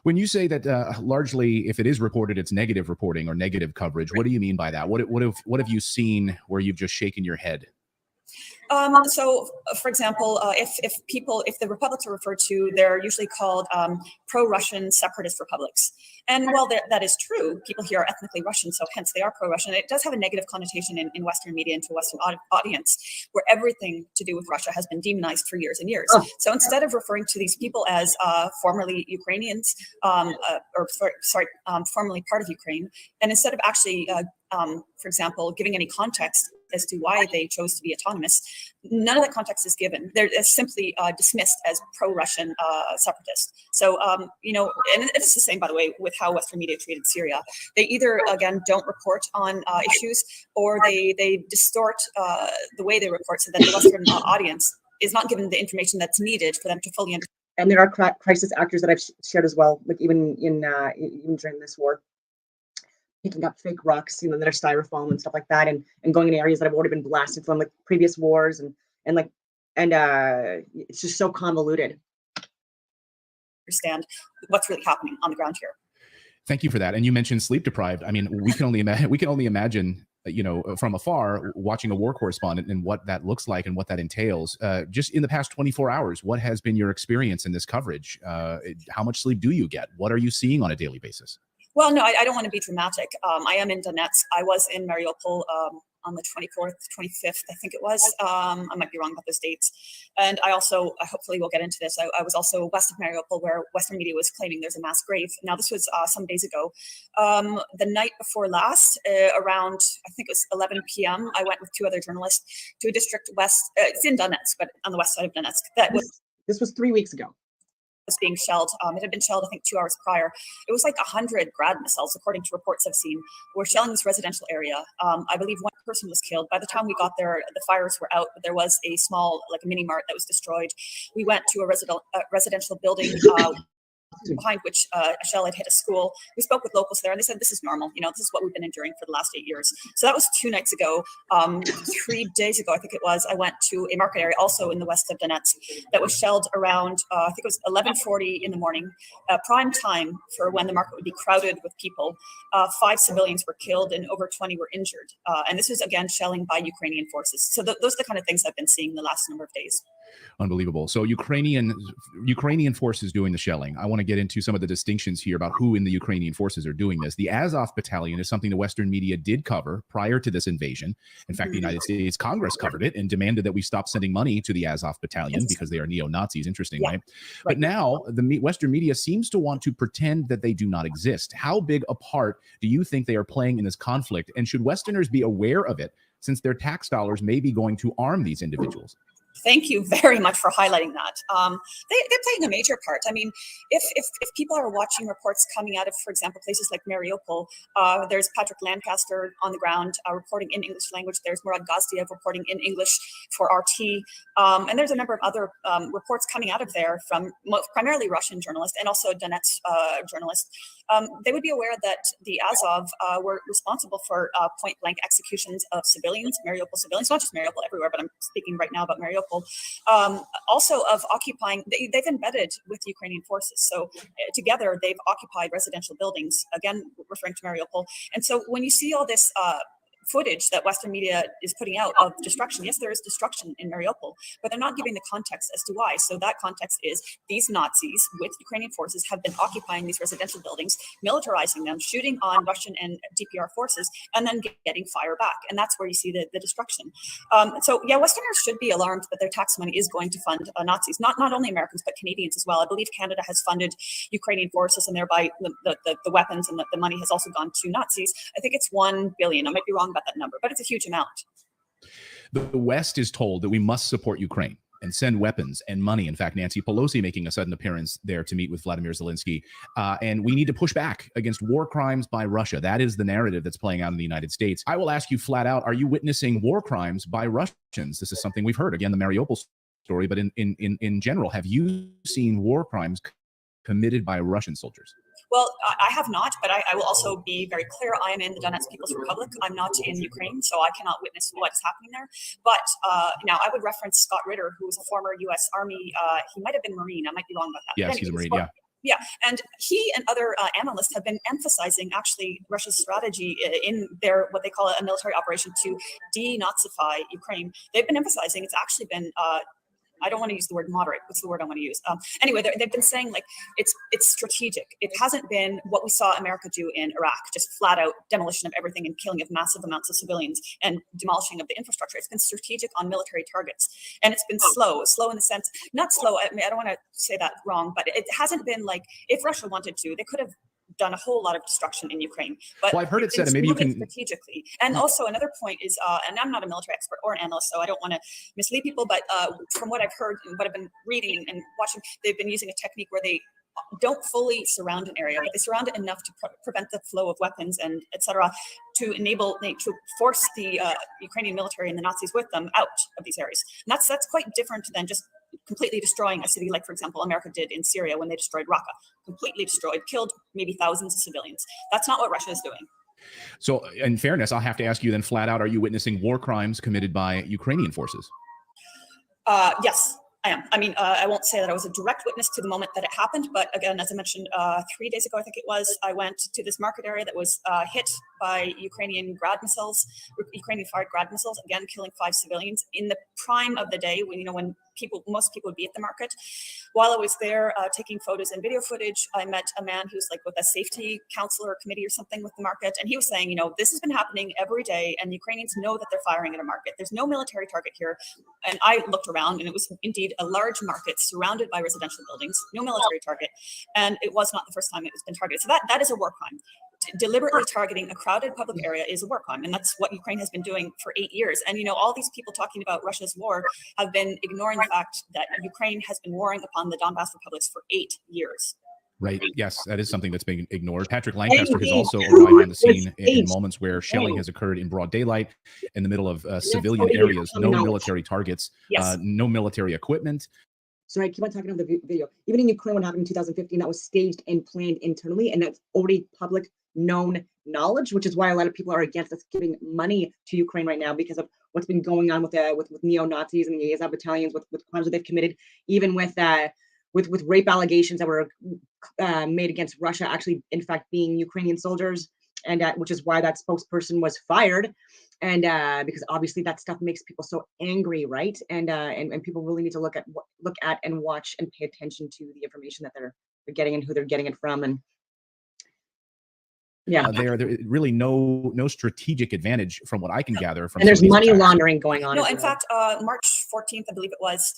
When you say that largely, if it is reported, it's negative reporting or negative coverage, what do you mean by that? What have you seen where you've just shaken your head? So, for example, if the republics are referred to, they're usually called pro-Russian separatist republics. And while that is true, people here are ethnically Russian, so hence they are pro-Russian. It does have a negative connotation in Western media and to a Western audience, where everything to do with Russia has been demonized for years and years. So instead of referring to these people as formerly Ukrainians, formerly part of Ukraine, and instead of actually for example, giving any context as to why they chose to be autonomous, none of that context is given. They're simply dismissed as pro-Russian separatists. So, and it's the same, by the way, with how Western media treated Syria. They either, again, don't report on issues, or they distort the way they report so that the Western audience is not given the information that's needed for them to fully understand. And there are crisis actors that I've shared as well, like even during this war, picking up fake rocks, that are styrofoam and stuff like that, and going in areas that have already been blasted from like previous wars, and it's just so convoluted. Understand what's really happening on the ground here. Thank you for that. And you mentioned sleep deprived. I mean, we can only imagine, from afar, watching a war correspondent and what that looks like and what that entails. Just in the past 24 hours, what has been your experience in this coverage? How much sleep do you get? What are you seeing on a daily basis? Well, no, I don't want to be dramatic. I am in Donetsk. I was in Mariupol on the 24th, 25th, I think it was. I might be wrong about those dates. And I also, hopefully we'll get into this, I was also west of Mariupol, where Western media was claiming there's a mass grave. Now, this was some days ago. The night before last, around, I think it was 11 p.m., I went with 2 other journalists to a district west, it's in Donetsk, but on the west side of Donetsk. This was 3 weeks ago. Was being shelled. It had been shelled, I think, 2 hours prior. It was like 100 grad missiles, according to reports I've seen, were shelling this residential area. I believe one person was killed. By the time we got there, the fires were out, but there was a small, like a mini mart that was destroyed. We went to a residential building behind which a shell had hit a school. We spoke with locals there, and they said, this is normal. This is what we've been enduring for the last 8 years. So that was 2 nights ago. 3 days ago, I think it was, I went to a market area also in the west of Donetsk that was shelled around, I think it was 11:40 in the morning, prime time for when the market would be crowded with people. 5 civilians were killed and over 20 were injured. And this was, again, shelling by Ukrainian forces. So those are the kind of things I've been seeing the last number of days. Unbelievable. So Ukrainian forces doing the shelling. I want to get into some of the distinctions here about who in the Ukrainian forces are doing this. The Azov Battalion is something the Western media did cover prior to this invasion. In fact, the United States Congress covered it and demanded that we stop sending money to the Azov Battalion because they are neo-Nazis, interestingly. Yeah. But now the Western media seems to want to pretend that they do not exist. How big a part do you think they are playing in this conflict? And should Westerners be aware of it, since their tax dollars may be going to arm these individuals? Thank you very much for highlighting that. They're playing a major part. I mean, if people are watching reports coming out of, for example, places like Mariupol, there's Patrick Lancaster on the ground reporting in English language. There's Murad Gazdiev reporting in English for RT. And there's a number of other reports coming out of there from primarily Russian journalists and also Donetsk journalists. They would be aware that the Azov were responsible for point-blank executions of civilians, Mariupol civilians, not just Mariupol, everywhere, but I'm speaking right now about Mariupol. Also of occupying, they've embedded with Ukrainian forces. So together they've occupied residential buildings, again, referring to Mariupol. And so when you see all this footage that Western media is putting out of destruction. Yes, there is destruction in Mariupol, but they're not giving the context as to why. So that context is these Nazis with Ukrainian forces have been occupying these residential buildings, militarizing them, shooting on Russian and DPR forces, and then getting fire back. And that's where you see the destruction. So yeah, Westerners should be alarmed that their tax money is going to fund Nazis, not only Americans, but Canadians as well. I believe Canada has funded Ukrainian forces, and thereby the weapons and the money has also gone to Nazis. I think it's 1 billion. I might be wrong about that number, but it's a huge amount. The West is told that we must support Ukraine and send weapons and money. In fact, Nancy Pelosi making a sudden appearance there to meet with Vladimir Zelensky. And we need to push back against war crimes by Russia. That is the narrative that's playing out in the United States. I will ask you flat out, are you witnessing war crimes by Russians? This is something we've heard, again, the Mariupol story, but in general, have you seen war crimes committed by Russian soldiers? Well, I have not, but I will also be very clear. I am in the Donetsk People's Republic. I'm not in Ukraine, so I cannot witness what is happening there. But now I would reference Scott Ritter, who was a former U.S. Army. He might have been Marine. I might be wrong about that. Yes, he's a Marine, yeah. Yeah, and he and other analysts have been emphasizing actually Russia's strategy in their what they call a military operation to denazify Ukraine. They've been emphasizing it's actually been I don't want to use the word moderate. What's the word I want to use? Anyway, they've been saying like it's strategic. It hasn't been what we saw America do in Iraq, just flat out demolition of everything and killing of massive amounts of civilians and demolishing of the infrastructure. It's been strategic on military targets, and it's been slow in the sense, not slow. I mean, I don't want to say that wrong, but it hasn't been like if Russia wanted to, they could have done a whole lot of destruction in Ukraine. But well, I've heard it said, and maybe you can strategically. And also another point is, and I'm not a military expert or an analyst, so I don't want to mislead people, but from what I've heard and what I've been reading and watching, they've been using a technique where they don't fully surround an area, but they surround it enough to prevent the flow of weapons and etc. to force the Ukrainian military and the Nazis with them out of these areas. And that's quite different than just completely destroying a city like, for example, America did in Syria when they destroyed Raqqa. Completely destroyed, killed maybe thousands of civilians. That's not what Russia is doing. So in fairness, I'll have to ask you then flat out, are you witnessing war crimes committed by Ukrainian forces? Yes, I am. I mean, I won't say that I was a direct witness to the moment that it happened, but again, as I mentioned, 3 days ago, I think it was, I went to this market area that was hit by Ukrainian fired grad missiles, again, killing 5 civilians in the prime of the day when, when most people would be at the market. While I was there taking photos and video footage, I met a man who's like with a safety council or committee or something with the market. And he was saying, this has been happening every day and Ukrainians know that they're firing at a market. There's no military target here. And I looked around and it was indeed a large market surrounded by residential buildings, no military target. And it was not the first time it has been targeted. So that is a war crime. Deliberately targeting a crowded public area is a war crime, and that's what Ukraine has been doing for 8 years. And all these people talking about Russia's war have been ignoring the fact that Ukraine has been warring upon the Donbas republics for 8 years. Right. Yes, that is something that's being ignored. Patrick Lancaster has also arrived on the scene in moments where shelling has occurred in broad daylight, in the middle of civilian areas, no military targets, no military equipment. So I keep on talking about the video. Even in Ukraine, what happened in 2015, that was staged and planned internally, and that's already public known knowledge, which is why a lot of people are against us giving money to Ukraine right now because of what's been going on with neo-Nazis and the Azov battalions, with crimes that they've committed, even with rape allegations that were made against Russia, actually, in fact, being Ukrainian soldiers, and which is why that spokesperson was fired. And because obviously that stuff makes people so angry, right? And people really need to look at and watch and pay attention to the information that they're getting and who they're getting it from. And yeah, there really no strategic advantage from what I can gather from. And there's money laundering going on. No, in fact, March 14th, I believe it was,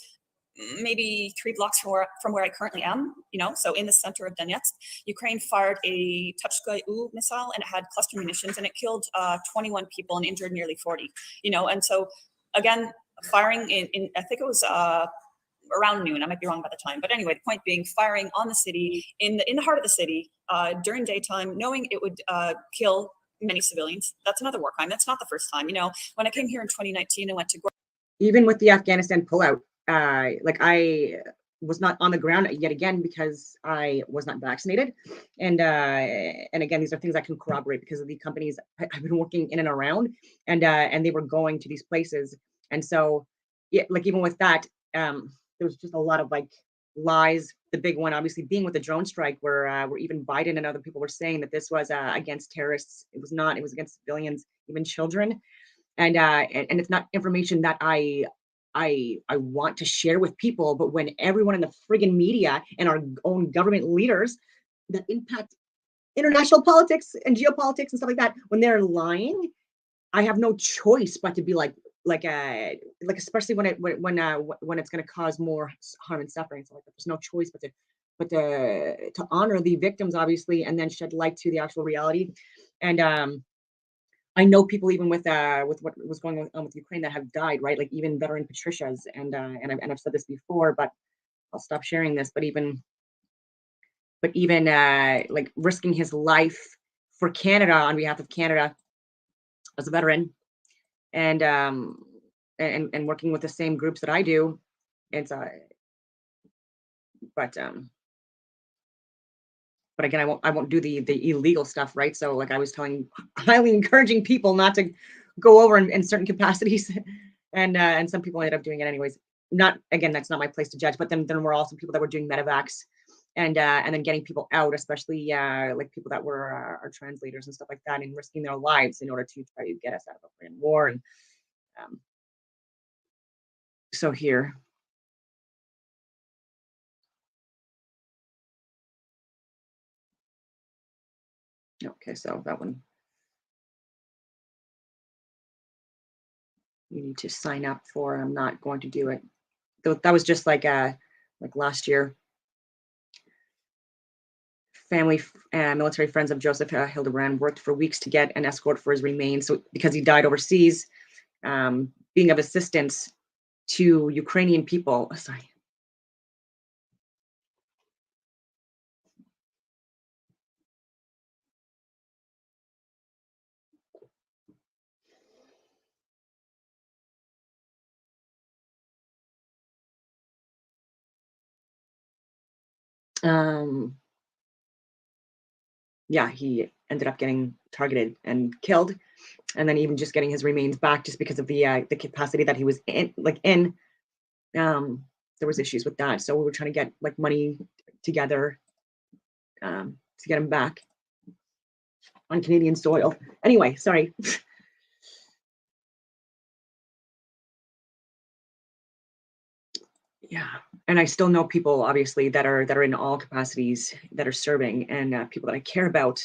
maybe 3 blocks from where I currently am, so in the center of Donetsk, Ukraine fired a Hategate missile, and it had cluster munitions, and it killed 21 people and injured nearly 40, and so again, firing in I think it was around noon. I might be wrong about the time, but anyway, the point being, firing on the city in the heart of the city during daytime, knowing it would kill many civilians. That's another war crime. That's not the first time. When I came here in 2019, I went to even with the Afghanistan pullout. I was not on the ground yet again because I was not vaccinated, and again, these are things I can corroborate because of the companies I've been working in and around, and they were going to these places, and so even with that, there was just a lot of lies the big one obviously being with the drone strike, where even Biden and other people were saying that this was against terrorists. It was not. It was against civilians, even children. And it's not information that I want to share with people. But when everyone in the friggin' media and our own government leaders that impact international politics and geopolitics and stuff like that, when they're lying, I have no choice but to be like especially when it's going to cause more harm and suffering. So like, there's no choice but to honor the victims, obviously, and then shed light to the actual reality. And I know people even with what was going on with Ukraine that have died, right? Like even veteran Patricia's, and I've said this before, but I'll stop sharing this. But even like risking his life for Canada on behalf of Canada as a veteran, and working with the same groups that I do. It's but again, I won't do the illegal stuff, right? So like I was highly encouraging people not to go over in certain capacities, and some people ended up doing it anyways. Not, again, that's not my place to judge. But then there were also people that were doing medevacs, and then getting people out, especially like people that were our translators and stuff like that, and risking their lives in order to try to get us out of a war. And so here. Okay, so that one you need to sign up for. I'm not going to do it. That was just like last year. Family, military friends of Joseph Hildebrand worked for weeks to get an escort for his remains. So because he died overseas, being of assistance to Ukrainian people. Sorry. Yeah, he ended up getting targeted and killed, and then even just getting his remains back just because of the capacity that he was in. There was issues with that, so we were trying to get like money together to get him back on Canadian soil. Anyway, sorry. Yeah, and I still know people, obviously, that are in all capacities that are serving, and people that I care about,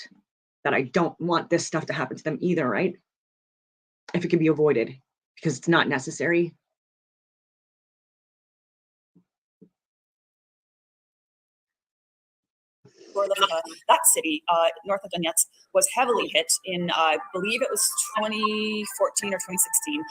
that I don't want this stuff to happen to them either, right? If it can be avoided, because it's not necessary. That city, north of Donetsk, was heavily hit in, I believe it was 2014 or 2016,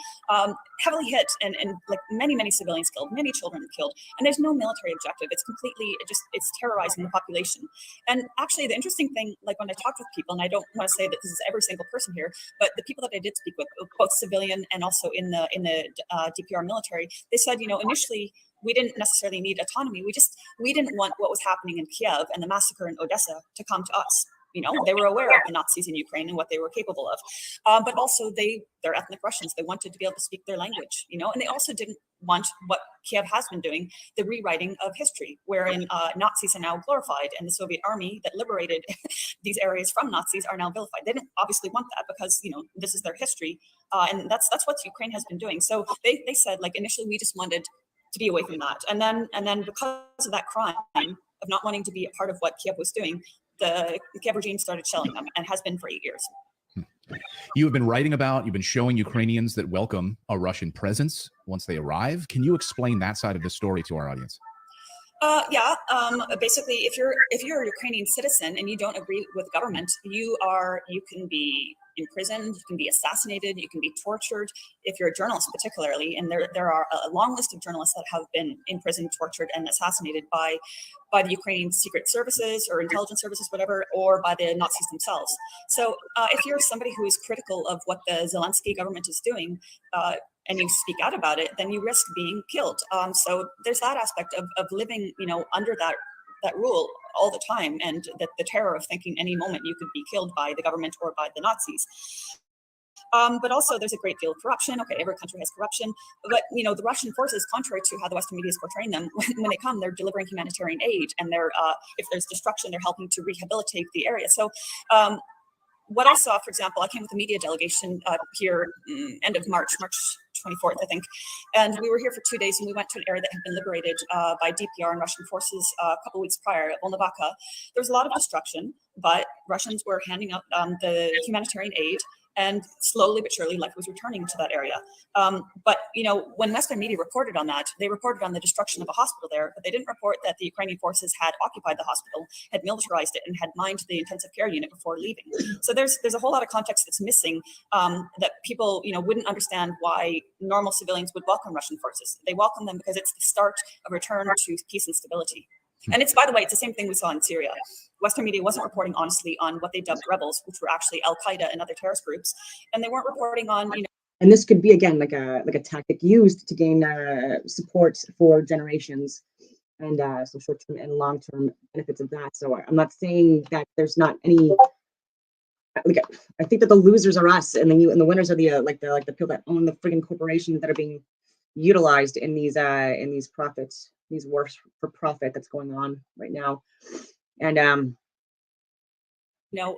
heavily hit, and like many civilians killed, many children killed, and there's no military objective. It's completely, it's terrorizing the population. And actually, the interesting thing, like when I talked with people, and I don't want to say that this is every single person here, but the people that I did speak with, both civilian and also in the DPR military, they said, initially, we didn't necessarily need autonomy. We didn't want what was happening in Kiev and the massacre in Odessa to come to us. They were aware of the Nazis in Ukraine and what they were capable of, but also they're ethnic Russians. They wanted to be able to speak their language, and they also didn't want what Kiev has been doing, the rewriting of history, wherein Nazis are now glorified and the Soviet army that liberated these areas from Nazis are now vilified. They didn't obviously want that because, this is their history, and that's what Ukraine has been doing. So they said, like, initially we just wanted to be away from that, and then because of that crime of not wanting to be a part of what Kiev was doing, the Kiev regime started shelling them, and has been for 8 years. You have been writing about, you've been showing Ukrainians that welcome a Russian presence once they arrive. Can you explain that side of the story to our audience? Yeah. Basically, if you're a Ukrainian citizen and you don't agree with the government, you can be imprisoned, you can be assassinated, you can be tortured. If you're a journalist, particularly, and there are a long list of journalists that have been imprisoned, tortured, and assassinated by the Ukrainian secret services or intelligence services, whatever, or by the Nazis themselves. So if you're somebody who is critical of what the Zelensky government is doing, and you speak out about it, then you risk being killed. So there's that aspect of living, under that rule all the time, and that the terror of thinking any moment you could be killed by the government or by the Nazis. But also there's a great deal of corruption. Okay, every country has corruption, but the Russian forces, contrary to how the Western media is portraying them, when they come, they're delivering humanitarian aid, and they're if there's destruction, they're helping to rehabilitate the area. So what I saw, for example, I came with a media delegation here end of March 24th, I think. And we were here for 2 days, and we went to an area that had been liberated by DPR and Russian forces a couple of weeks prior at Volnovakha. There was a lot of destruction, but Russians were handing out the humanitarian aid, and slowly but surely life was returning to that area. But when Western media reported on that, they reported on the destruction of a hospital there, but they didn't report that the Ukrainian forces had occupied the hospital, had militarized it, and had mined the intensive care unit before leaving. So there's a whole lot of context that's missing, that people wouldn't understand why normal civilians would welcome Russian forces. They welcome them because it's the start of return to peace and stability. And it's, by the way, it's the same thing we saw in Syria. Western media wasn't reporting honestly on what they dubbed rebels, which were actually Al-Qaeda and other terrorist groups. And they weren't reporting on, And this could be, again, like a tactic used to gain support for generations, and so short-term and long-term benefits of that. So I'm not saying that there's not any. Like, I think that the losers are us, and the winners are the people that own the friggin' corporations that are being utilized in these profits, these wars for profit that's going on right now. And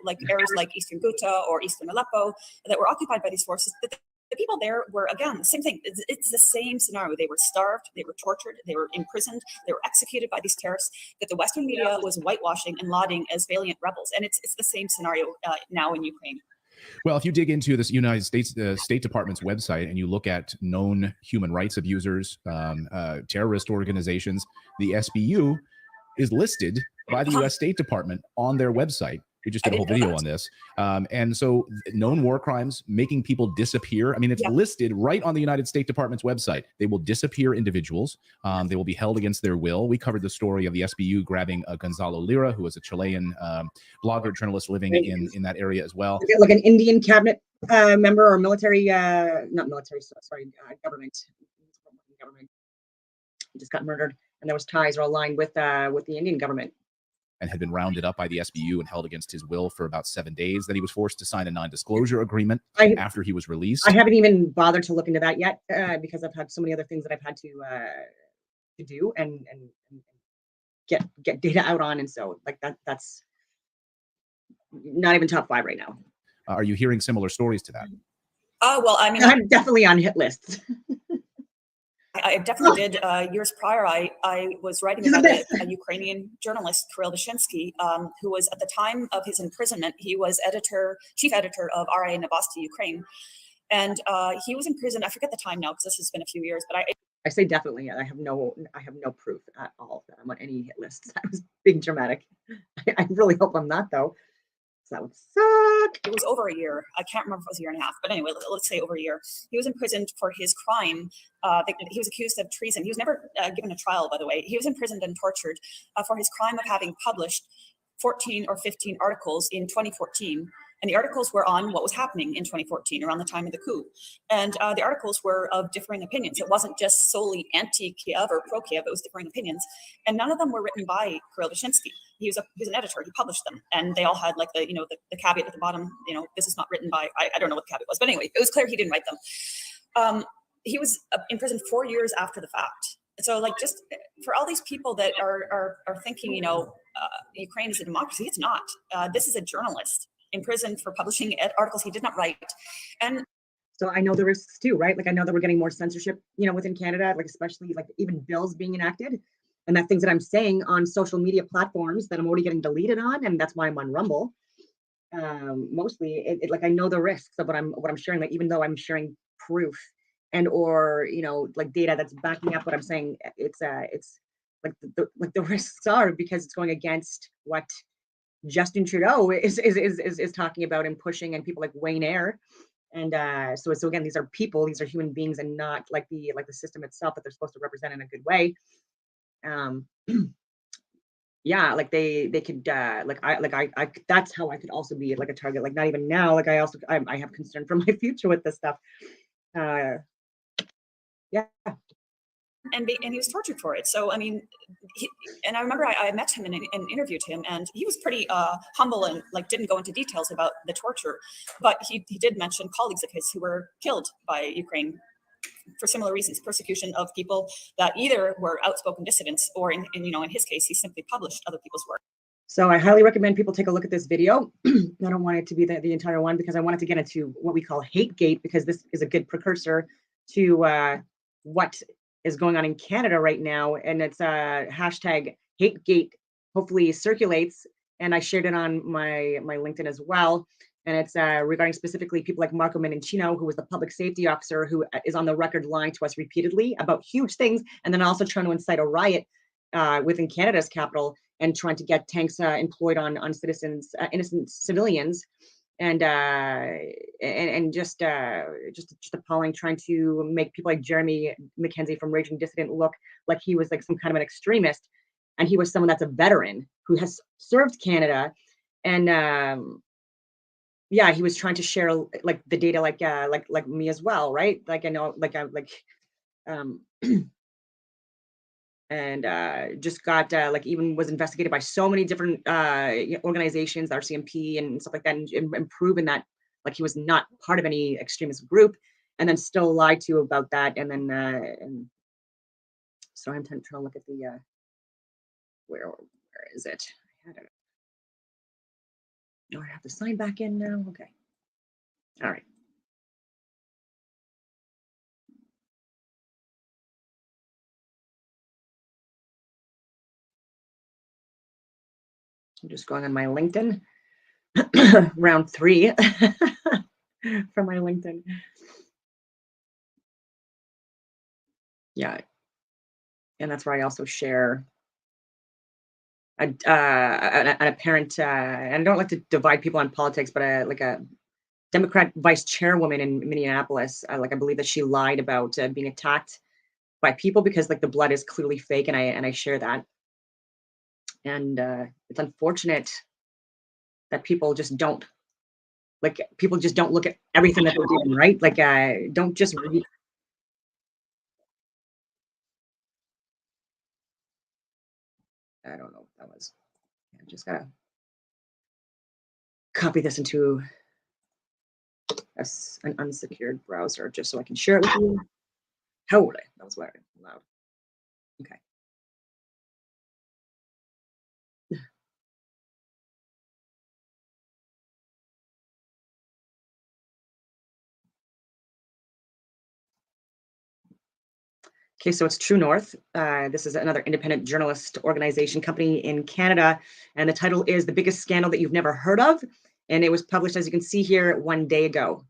like areas like Eastern Ghouta or Eastern Aleppo that were occupied by these forces. The people there were, again, the same thing. It's the same scenario. They were starved, they were tortured, they were imprisoned, they were executed by these terrorists that the Western media was whitewashing and lauding as valiant rebels. And it's the same scenario now in Ukraine. Well, if you dig into this United States State Department's website and you look at known human rights abusers, terrorist organizations, the SBU is listed by the U.S. State Department on their website. We just did a whole video on this. And so known war crimes, making people disappear. I mean, it's listed right on the United States Department's website. They will disappear individuals. They will be held against their will. We covered the story of the SBU grabbing Gonzalo Lira, who was a Chilean blogger, journalist living in that area as well. Like an Indian cabinet member or military, not military, sorry, government. He just got murdered, and there was ties or aligned with the Indian government. And had been rounded up by the SBU and held against his will for about 7 days. Then he was forced to sign a non-disclosure agreement after he was released. I haven't even bothered to look into that yet because I've had so many other things that I've had to do and get data out on, and so like that's not even top 5 right now. Are you hearing similar stories to that? Well, I mean, I'm definitely on hit lists. I definitely did. Years prior, I was writing about a Ukrainian journalist, Kirill Vyshinsky, who was, at the time of his imprisonment, he was chief editor of RIA Novosti Ukraine. And he was imprisoned, I forget the time now because this has been a few years, but I say definitely. I have no proof at all that I'm on any hit lists. That was being dramatic. I really hope I'm not, though. That would suck. It was over a year. I can't remember if it was a year and a half, but anyway, let's say over a year. He was imprisoned for his crime. He was accused of treason. He was never given a trial, by the way. He was imprisoned and tortured for his crime of having published 14 or 15 articles in 2014. And the articles were on what was happening in 2014, around the time of the coup. And the articles were of differing opinions. It wasn't just solely anti-Kiev or pro-Kiev, it was differing opinions. And none of them were written by Kirill Vyshinsky. He was an editor, he published them. And they all had like the caveat at the bottom, this is not written by, I don't know what the caveat was, but anyway, it was clear he didn't write them. He was imprisoned 4 years after the fact. So like, just for all these people that are thinking, Ukraine is a democracy, it's not. This is a journalist imprisoned for publishing articles he did not write. And so I know the risks too, right? Like I know that we're getting more censorship, within Canada, like especially like even bills being enacted, and that things that I'm saying on social media platforms that I'm already getting deleted on, and that's why I'm on Rumble. Mostly, like I know the risks of what I'm sharing. Like even though I'm sharing proof and or like data that's backing up what I'm saying, it's like the risks are because it's going against what Justin Trudeau is talking about and pushing, and people like Wayne Eyre, and so again, these are people, these are human beings, and not like the system itself that they're supposed to represent in a good way. Yeah, like they could I that's how I could also be like a target. Like not even now, like I have concern for my future with this stuff. Yeah. and he was tortured for it. So I mean, and I remember I met him and interviewed him, and he was pretty humble and like didn't go into details about the torture, but he did mention colleagues of his who were killed by Ukraine for similar reasons, persecution of people that either were outspoken dissidents or in his case, he simply published other people's work. So I highly recommend people take a look at this video. I don't want it to be the entire one because I wanted to get into what we call Hategate, because this is a good precursor to what is going on in Canada right now. And it's hashtag Hategate hopefully circulates. And I shared it on my LinkedIn as well. And it's regarding specifically people like Marco Menincino, who was the public safety officer, who is on the record lying to us repeatedly about huge things, and then also trying to incite a riot within Canada's capital and trying to get tanks employed on citizens, innocent civilians, and just appalling, trying to make people like Jeremy McKenzie from Raging Dissident look like he was like some kind of an extremist, and he was someone that's a veteran who has served Canada, and yeah, he was trying to share like the data like me as well, right? Like I know, and just got like even was investigated by so many different organizations, the RCMP and stuff like that, and proven that like he was not part of any extremist group, and then still lied to about that. And then and so I'm trying to look at the where is it? I had it. Oh, I have to sign back in now. Okay. All right. I'm just going on my LinkedIn. Round 3 from my LinkedIn. Yeah. And that's where I also share an apparent, and I don't like to divide people on politics, but like a Democrat vice chairwoman in Minneapolis, like I believe that she lied about being attacked by people because like the blood is clearly fake, and I share that. And it's unfortunate that people just don't look at everything that they're doing, right? Like don't just read. I don't know what that was. I just gotta copy this into an unsecured browser just so I can share it with you. How would I? That was loud. Okay. Okay, so it's True North. This is another independent journalist organization company in Canada, and the title is "The Biggest Scandal That You've Never Heard Of," and it was published, as you can see here, 1 day ago.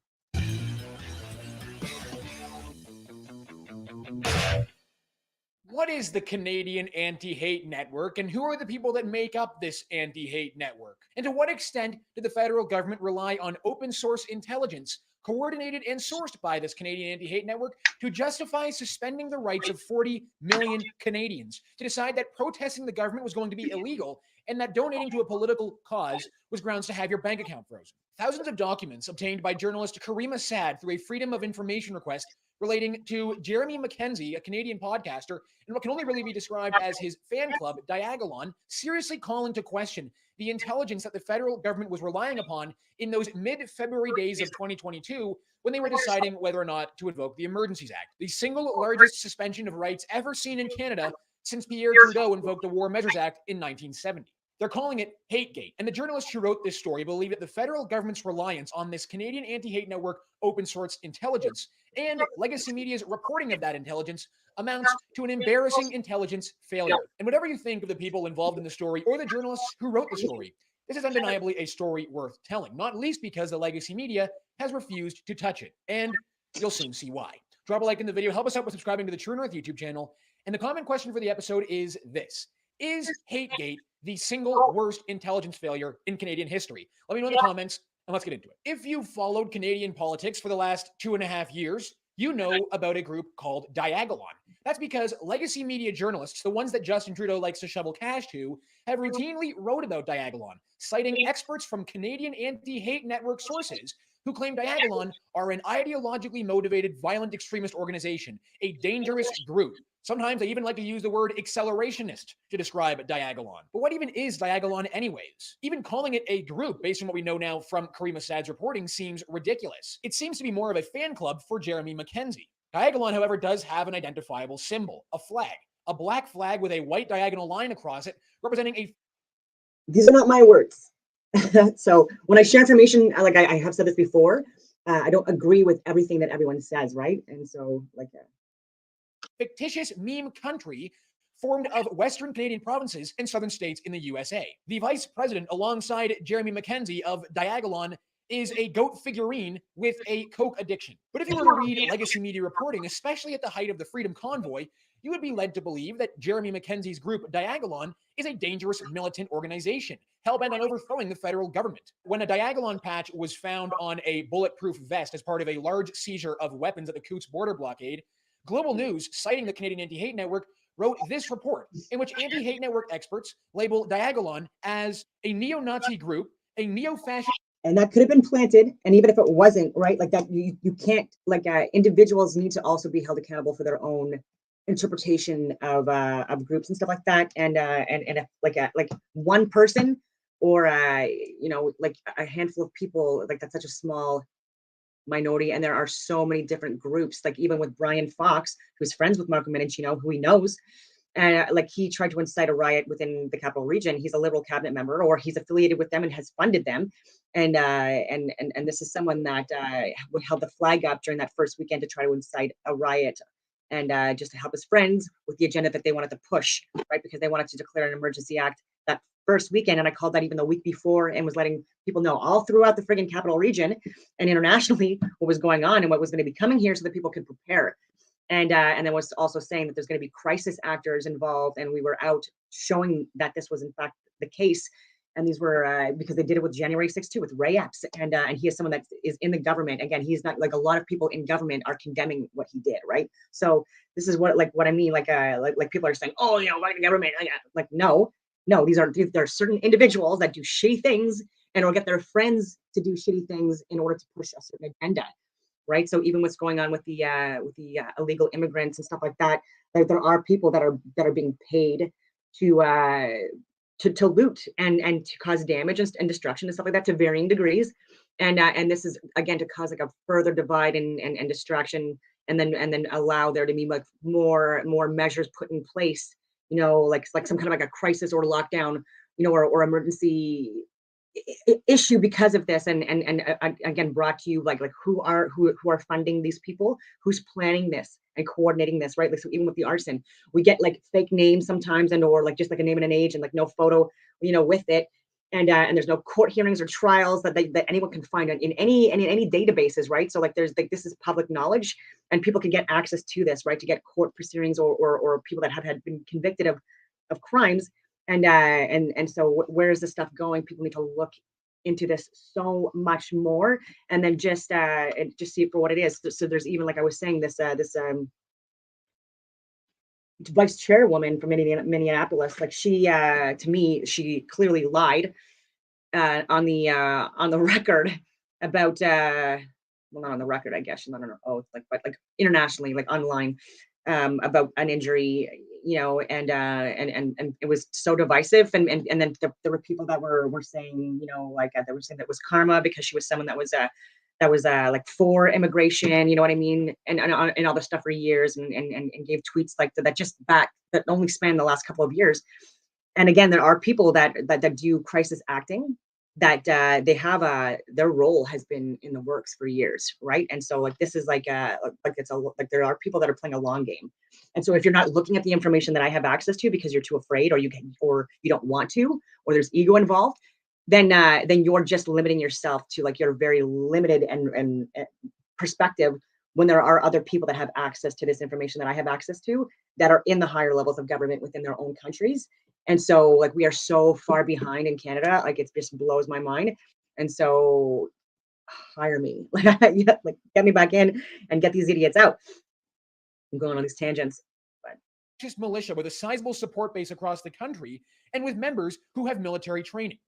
What is the Canadian Anti-Hate Network, and who are the people that make up this anti-hate network? And to what extent did the federal government rely on open source intelligence coordinated and sourced by this Canadian Anti-Hate Network to justify suspending the rights of 40 million Canadians, to decide that protesting the government was going to be illegal and that donating to a political cause was grounds to have your bank account frozen? Thousands of documents obtained by journalist Karima Saad through a Freedom of Information request relating to Jeremy McKenzie, a Canadian podcaster, and what can only really be described as his fan club, Diagolon, seriously calling to question the intelligence that the federal government was relying upon in those mid-February days of 2022 when they were deciding whether or not to invoke the Emergencies Act, the single largest suspension of rights ever seen in Canada since Pierre Trudeau invoked the War Measures Act in 1970. They're calling it Hategate, and the journalists who wrote this story believe that the federal government's reliance on this Canadian anti-hate network open source intelligence and legacy media's reporting of that intelligence amounts to an embarrassing intelligence failure. And whatever you think of the people involved in the story or the journalists who wrote the story, this is undeniably a story worth telling, not least because the legacy media has refused to touch it. And you'll soon see why. Drop a like in the video, help us out by subscribing to the True North YouTube channel. And the comment question for the episode is this: is Hategate the single worst intelligence failure in Canadian history? Let me know in the comments, and let's get into it. If you've followed Canadian politics for the last 2.5 years, you know about a group called Diagolon. That's because legacy media journalists, the ones that Justin Trudeau likes to shovel cash to, have routinely wrote about Diagolon, citing experts from Canadian anti-hate network sources who claim Diagolon are an ideologically motivated violent extremist organization, a dangerous group Sometimes I even like to use the word accelerationist to describe Diagolon. But what even is Diagolon anyways? Even calling it a group, based on what we know now from Kareem Assad's reporting, seems ridiculous. It seems to be more of a fan club for Jeremy Mackenzie. Diagolon, however, does have an identifiable symbol, a flag, a black flag with a white diagonal line across it, representing a... These are not my words. So when I share information, like I have said this before, I don't agree with everything that everyone says, right? And so like fictitious meme country formed of Western Canadian provinces and southern states in the USA. The vice president, alongside Jeremy Mackenzie of Diagolon, is a goat figurine with a coke addiction. But if you were to read legacy media reporting, especially at the height of the Freedom Convoy, you would be led to believe that Jeremy Mackenzie's group, Diagolon, is a dangerous militant organization, hell-bent on overthrowing the federal government. When a Diagolon patch was found on a bulletproof vest as part of a large seizure of weapons at the Coutts border blockade, Global News, citing the Canadian Anti-Hate Network, wrote this report in which Anti-Hate Network experts label Diagolon as a neo-Nazi group, a neo-fascist... And that could have been planted, and even if it wasn't, right, like that, you can't, like individuals need to also be held accountable for their own interpretation of groups and stuff like that. And if like one person or like a handful of people, like that's such a small minority, and there are so many different groups. Like even with Brian Fox, who's friends with Marco Menichino, who he knows, and like he tried to incite a riot within the capital region. He's a Liberal cabinet member, or he's affiliated with them and has funded them. And this is someone that held the flag up during that first weekend to try to incite a riot, and just to help his friends with the agenda that they wanted to push, right? Because they wanted to declare an emergency act that first weekend. And I called that even the week before and was letting people know all throughout the friggin' capital region and internationally what was going on and what was going to be coming here so that people could prepare. And then was also saying that there's going to be crisis actors involved, and we were out showing that this was in fact the case. And these were because they did it with January 6th too, with Ray Epps, and he is someone that is in the government. Again, he's not like a lot of people in government are condemning what he did, right? So this is what I mean, like people are saying, oh, like the government, like no, there are certain individuals that do shitty things and or get their friends to do shitty things in order to push a certain agenda. Right. So even what's going on with the illegal immigrants and stuff like that, there are people that are being paid to loot and to cause damage and destruction and stuff like that to varying degrees. And this is again to cause like a further divide and distraction, and then allow there to be like more measures put in place, like some kind of like a crisis or lockdown, or emergency issue because of this, and again brought to you like who are funding these people, who's planning this and coordinating this, right? Like so even with the arson, we get like fake names sometimes, and or like just like a name and an age and like no photo with it, and there's no court hearings or trials that anyone can find in any databases, right? So like there's like this is public knowledge and people can get access to this, right, to get court proceedings or people that have been convicted of crimes. And so where is this stuff going? People need to look into this so much more, and then just see it for what it is. So there's even, like I was saying, this vice chairwoman from Minneapolis, like she to me, she clearly lied on the record about well, not on the record, I guess, she's not on her oath, but internationally, like online, about an injury, and it was so divisive, and then there were people that were saying, they were saying that was karma because she was someone that was like for immigration, you know what I mean, and all this stuff for years, and gave tweets like that only span the last couple of years. And again, there are people that do crisis acting that they have their role has been in the works for years, right? And so like this is like there are people that are playing a long game. And so if you're not looking at the information that I have access to because you're too afraid, or you don't want to, or there's ego involved, then you're just limiting yourself to like your very limited and perspective, when there are other people that have access to this information that I have access to, that are in the higher levels of government within their own countries. And so like we are so far behind in Canada, like it just blows my mind. And so hire me, like get me back in and get these idiots out. I'm going on these tangents. Just militia with a sizable support base across the country and with members who have military training.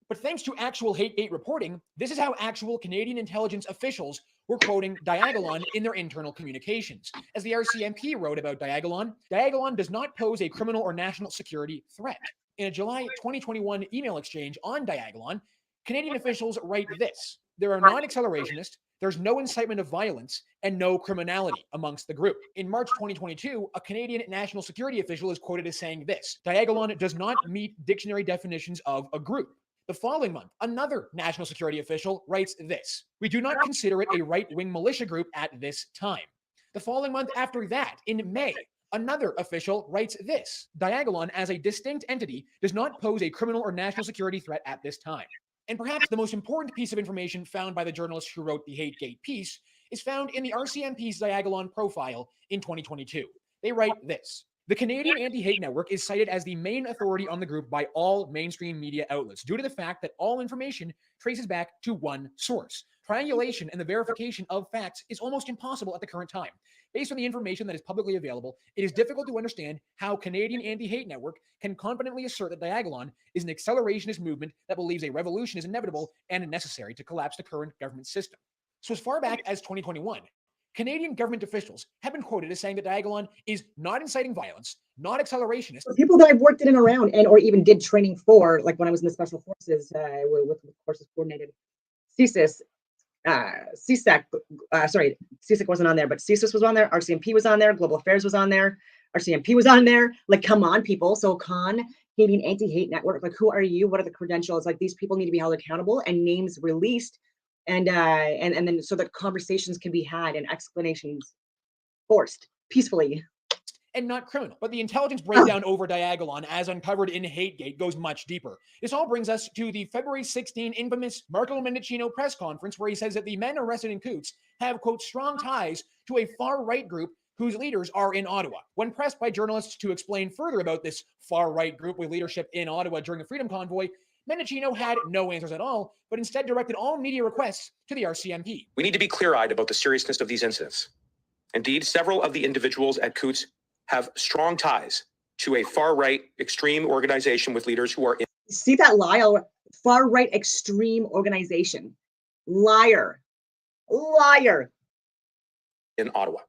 But thanks to actual Hategate reporting, this is how actual Canadian intelligence officials were quoting Diagolon in their internal communications. As the RCMP wrote about Diagolon, Diagolon does not pose a criminal or national security threat. In a July 2021 email exchange on Diagolon, Canadian officials write this: there are non-accelerationists, there's no incitement of violence, and no criminality amongst the group. In March 2022, a Canadian national security official is quoted as saying this: Diagolon does not meet dictionary definitions of a group. The following month, another national security official writes this: we do not consider it a right-wing militia group at this time. The following month after that, in May, another official writes this: Diagolon as a distinct entity does not pose a criminal or national security threat at this time. And perhaps the most important piece of information found by the journalist who wrote the Hategate piece is found in the RCMP's Diagolon profile in 2022. They write this: the Canadian Anti-Hate Network is cited as the main authority on the group by all mainstream media outlets due to the fact that all information traces back to one source. Triangulation and the verification of facts is almost impossible at the current time. Based on the information that is publicly available, it is difficult to understand how Canadian Anti-Hate Network can confidently assert that Diagolon is an accelerationist movement that believes a revolution is inevitable and necessary to collapse the current government system. So as far back as 2021, Canadian government officials have been quoted as saying that Diagolon is not inciting violence, not accelerationist. So people that I've worked in and around and or even did training for, like when I was in the special forces with courses coordinated, CSIS, CSAC, CSAC wasn't on there, but CSIS was on there, RCMP was on there, Global Affairs was on there, RCMP was on there. Like, come on, people. So Canadian Anti-Hate Network, like, who are you? What are the credentials? Like, these people need to be held accountable and names released, and then so that conversations can be had and explanations forced peacefully. And not criminal. But the intelligence breakdown over Diagolon, as uncovered in Hategate, goes much deeper. This all brings us to the February 16 infamous Marco Mendicino press conference, where he says that the men arrested in Coutts have, quote, strong ties to a far-right group whose leaders are in Ottawa. When pressed by journalists to explain further about this far-right group with leadership in Ottawa during the Freedom Convoy, Mendicino had no answers at all, but instead directed all media requests to the RCMP. We need to be clear-eyed about the seriousness of these incidents. Indeed, several of the individuals at Coutts have strong ties to a far-right extreme organization with leaders who are in. See that lie? Far-right extreme organization. Liar. Liar. In Ottawa.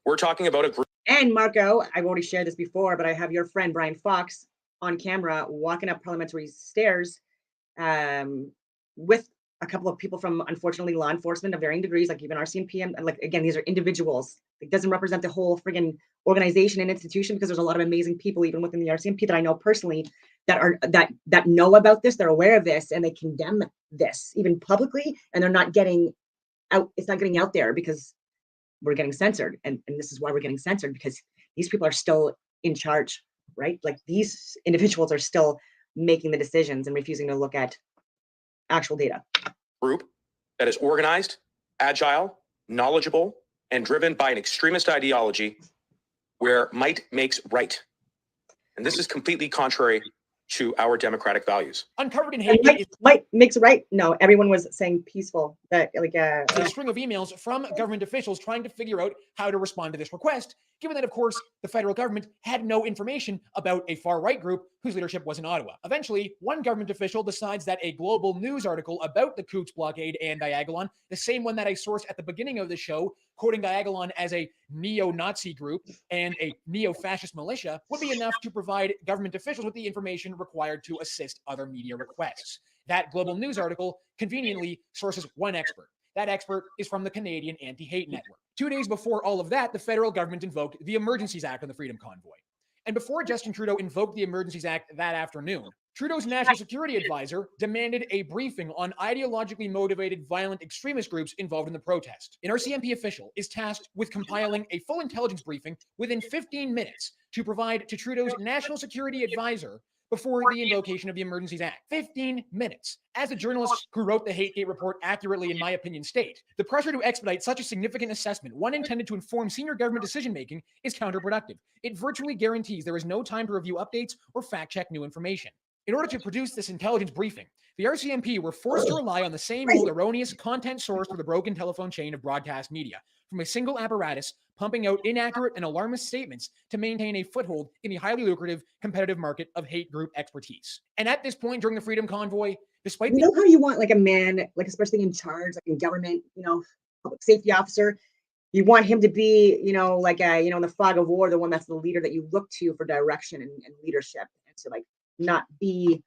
We're talking about a group. And Marco, I've already shared this before, but I have your friend Brian Fox on camera walking up parliamentary stairs with a couple of people from, unfortunately, law enforcement of varying degrees, like even RCMP. And like, again, these are individuals. It doesn't represent the whole friggin' organization and institution, because there's a lot of amazing people even within the RCMP that I know personally that know about this, they're aware of this, and they condemn this even publicly, and they're not getting out. It's not getting out there because we're getting censored. And this is why we're getting censored, because these people are still in charge, right? Like, these individuals are still making the decisions and refusing to look at actual data. Group that is organized, agile, knowledgeable, and driven by an extremist ideology where might makes right. And this is completely contrary to our democratic values. Uncovered in Hategate, might makes right. No, everyone was saying peaceful. That a string of emails from government officials trying to figure out how to respond to this request, given that, of course, the federal government had no information about a far-right group whose leadership was in Ottawa. Eventually, one government official decides that a global news article about the Coutts blockade and Diagolon, the same one that I sourced at the beginning of the show, quoting Diagolon as a neo-Nazi group and a neo-fascist militia, would be enough to provide government officials with the information required to assist other media requests. That global news article conveniently sources one expert. That expert is from the Canadian Anti-Hate Network. 2 days before all of that, the federal government invoked the Emergencies Act on the Freedom Convoy. And before Justin Trudeau invoked the Emergencies Act that afternoon, Trudeau's national security advisor demanded a briefing on ideologically motivated violent extremist groups involved in the protest. An RCMP official is tasked with compiling a full intelligence briefing within 15 minutes to provide to Trudeau's national security advisor before the invocation of the Emergencies Act. 15 minutes. As the journalists who wrote the Hategate report accurately, in my opinion, state, the pressure to expedite such a significant assessment, one intended to inform senior government decision-making, is counterproductive. It virtually guarantees there is no time to review updates or fact-check new information. In order to produce this intelligence briefing, the RCMP were forced to rely on the same old erroneous content source for the broken telephone chain of broadcast media, from a single apparatus pumping out inaccurate and alarmist statements to maintain a foothold in the highly lucrative competitive market of hate group expertise. And at this point during the Freedom Convoy, despite You the know how you want like a man, like especially in charge, like in government, public safety officer, you want him to be, like in the fog of war, the one that's the leader that you look to for direction and leadership, and to like not be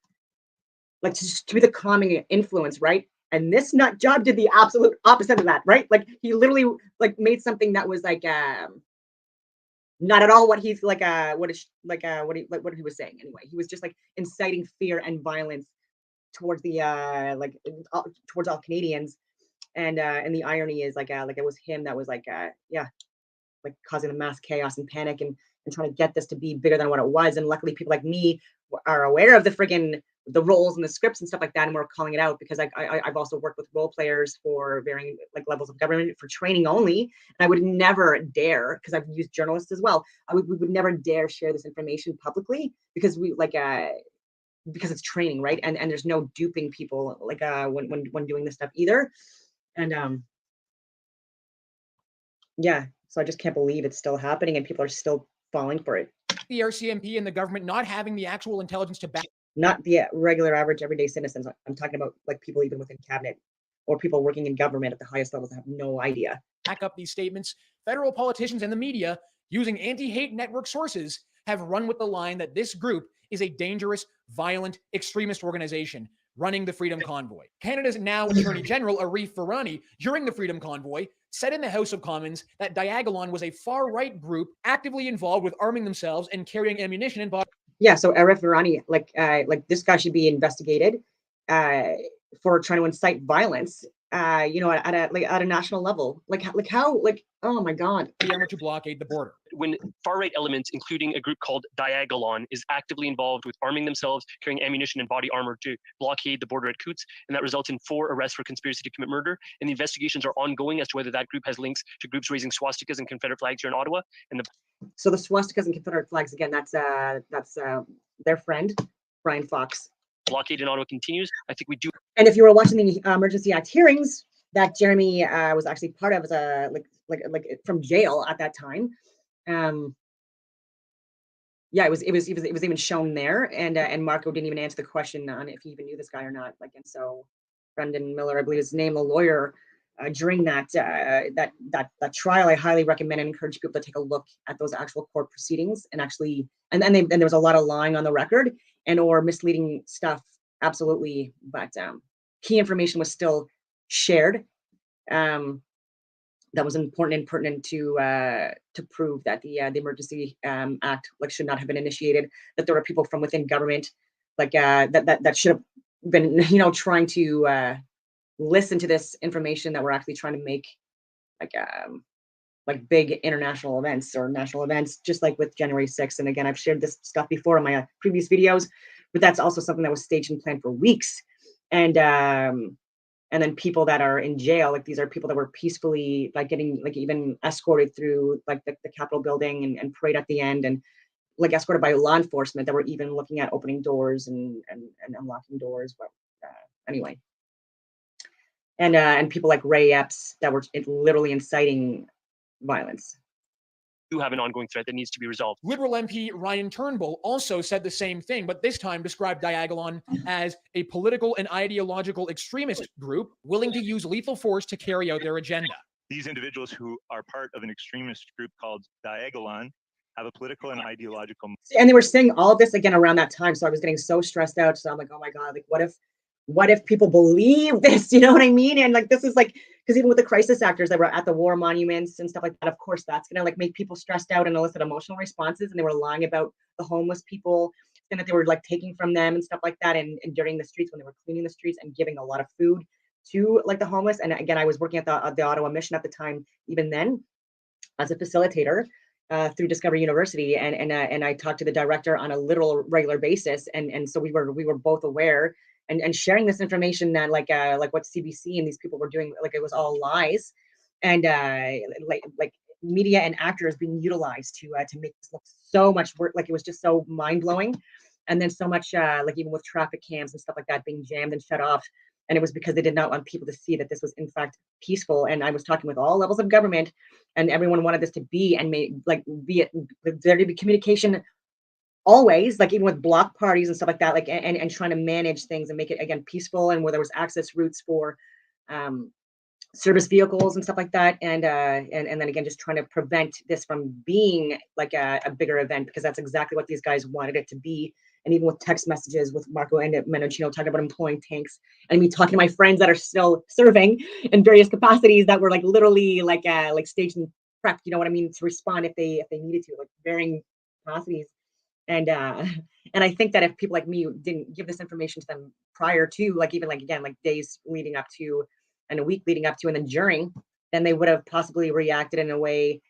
like to be the calming influence, right? And this nut job did the absolute opposite of that, right? Like he literally like made something that was like not at all what he's like what he was saying anyway. He was just like inciting fear and violence towards the towards all Canadians. And the irony is like it was him that was like like causing the mass chaos and panic and trying to get this to be bigger than what it was. And luckily people like me are aware of the roles and the scripts and stuff like that, and we're calling it out because I've also worked with role players for varying like levels of government for training only, and I would never dare, because I've used journalists as well, we would never dare share this information publicly because we like because it's training, right? And there's no duping people like when doing this stuff either. And yeah, so I just can't believe it's still happening and people are still falling for it. the RCMP and the government not having the actual intelligence to back Not the regular average everyday citizens. I'm talking about like people even within cabinet or people working in government at the highest levels that have no idea. up these statements, federal politicians and the media, using anti-hate network sources, have run with the line that this group is a dangerous, violent, extremist organization running the Freedom Convoy. Canada's now Attorney General, Arif Virani, during the Freedom Convoy, said in the House of Commons that Diagolon was a far-right group actively involved with arming themselves and carrying ammunition and body. Yeah, so Arif Virani, like this guy should be investigated for trying to incite violence. At a national level, oh my God, armor to blockade the border. When far-right elements, including a group called Diagolon, is actively involved with arming themselves, carrying ammunition and body armor to blockade the border at Coutts, and that results in 4 arrests for conspiracy to commit murder. And the investigations are ongoing as to whether that group has links to groups raising swastikas and Confederate flags here in Ottawa. So the swastikas and Confederate flags, again, that's their friend, Brian Fox. Blockade in Ottawa continues. I think we do. And if you were watching the Emergency Act hearings that Jeremy was actually part of as a like from jail at that time, it was even shown there, and Marco didn't even answer the question on if he even knew this guy or not. And so Brendan Miller, I believe his name, the lawyer, during that trial, I highly recommend and encourage people to take a look at those actual court proceedings and actually, and there was a lot of lying on the record and or misleading stuff, absolutely, but key information was still shared. That was important and pertinent to prove that the Emergency Act should not have been initiated. That there were people from within government that should have been trying to listen to this information that we're actually trying to make big international events or national events, just like with January 6th. And again, I've shared this stuff before in my previous videos, but that's also something that was staged and planned for weeks. And then people that are in jail, these are people that were peacefully getting even escorted through the Capitol building and parade at the end, and escorted by law enforcement that were even looking at opening doors and unlocking doors. But anyway, and people like Ray Epps that were literally inciting violence. Do have an ongoing threat that needs to be resolved. Liberal MP Ryan Turnbull also said the same thing, but this time described Diagolon as a political and ideological extremist group willing to use lethal force to carry out their agenda. These individuals who are part of an extremist group called Diagolon have a political and ideological. And they were saying all of this again around that time, so I was getting so stressed out. So I'm like, oh my God, what if people believe this? You know what I mean? And this is because even with the crisis actors that were at the war monuments and stuff like that, of course, that's gonna make people stressed out and elicit emotional responses. And they were lying about the homeless people and that they were taking from them and stuff like that. And during the streets when they were cleaning the streets and giving a lot of food to the homeless. And again, I was working at the Ottawa Mission at the time, even then, as a facilitator through Discovery University, and I talked to the director on a literal regular basis. And so we were both aware. And sharing this information that what CBC and these people were doing, it was all lies, and media and actors being utilized to make this look so much work. It was just so mind blowing, and then so much even with traffic cams and stuff like that being jammed and shut off, and it was because they did not want people to see that this was in fact peaceful. And I was talking with all levels of government, and everyone wanted this to be and there to be communication always, like even with block parties and stuff like that, like and trying to manage things and make it again peaceful, and where there was access routes for service vehicles and stuff like that, and then again just trying to prevent this from being like a bigger event, because that's exactly what these guys wanted it to be. And even with text messages with Marco and Mendocino talking about employing tanks, and me talking to my friends that are still serving in various capacities that were like literally like staged and prepped, you know what I mean, to respond if they needed to, like varying capacities. And I think that if people like me didn't give this information to them prior to, like even like again like days leading up to and a week leading up to and then during, then they would have possibly reacted in a way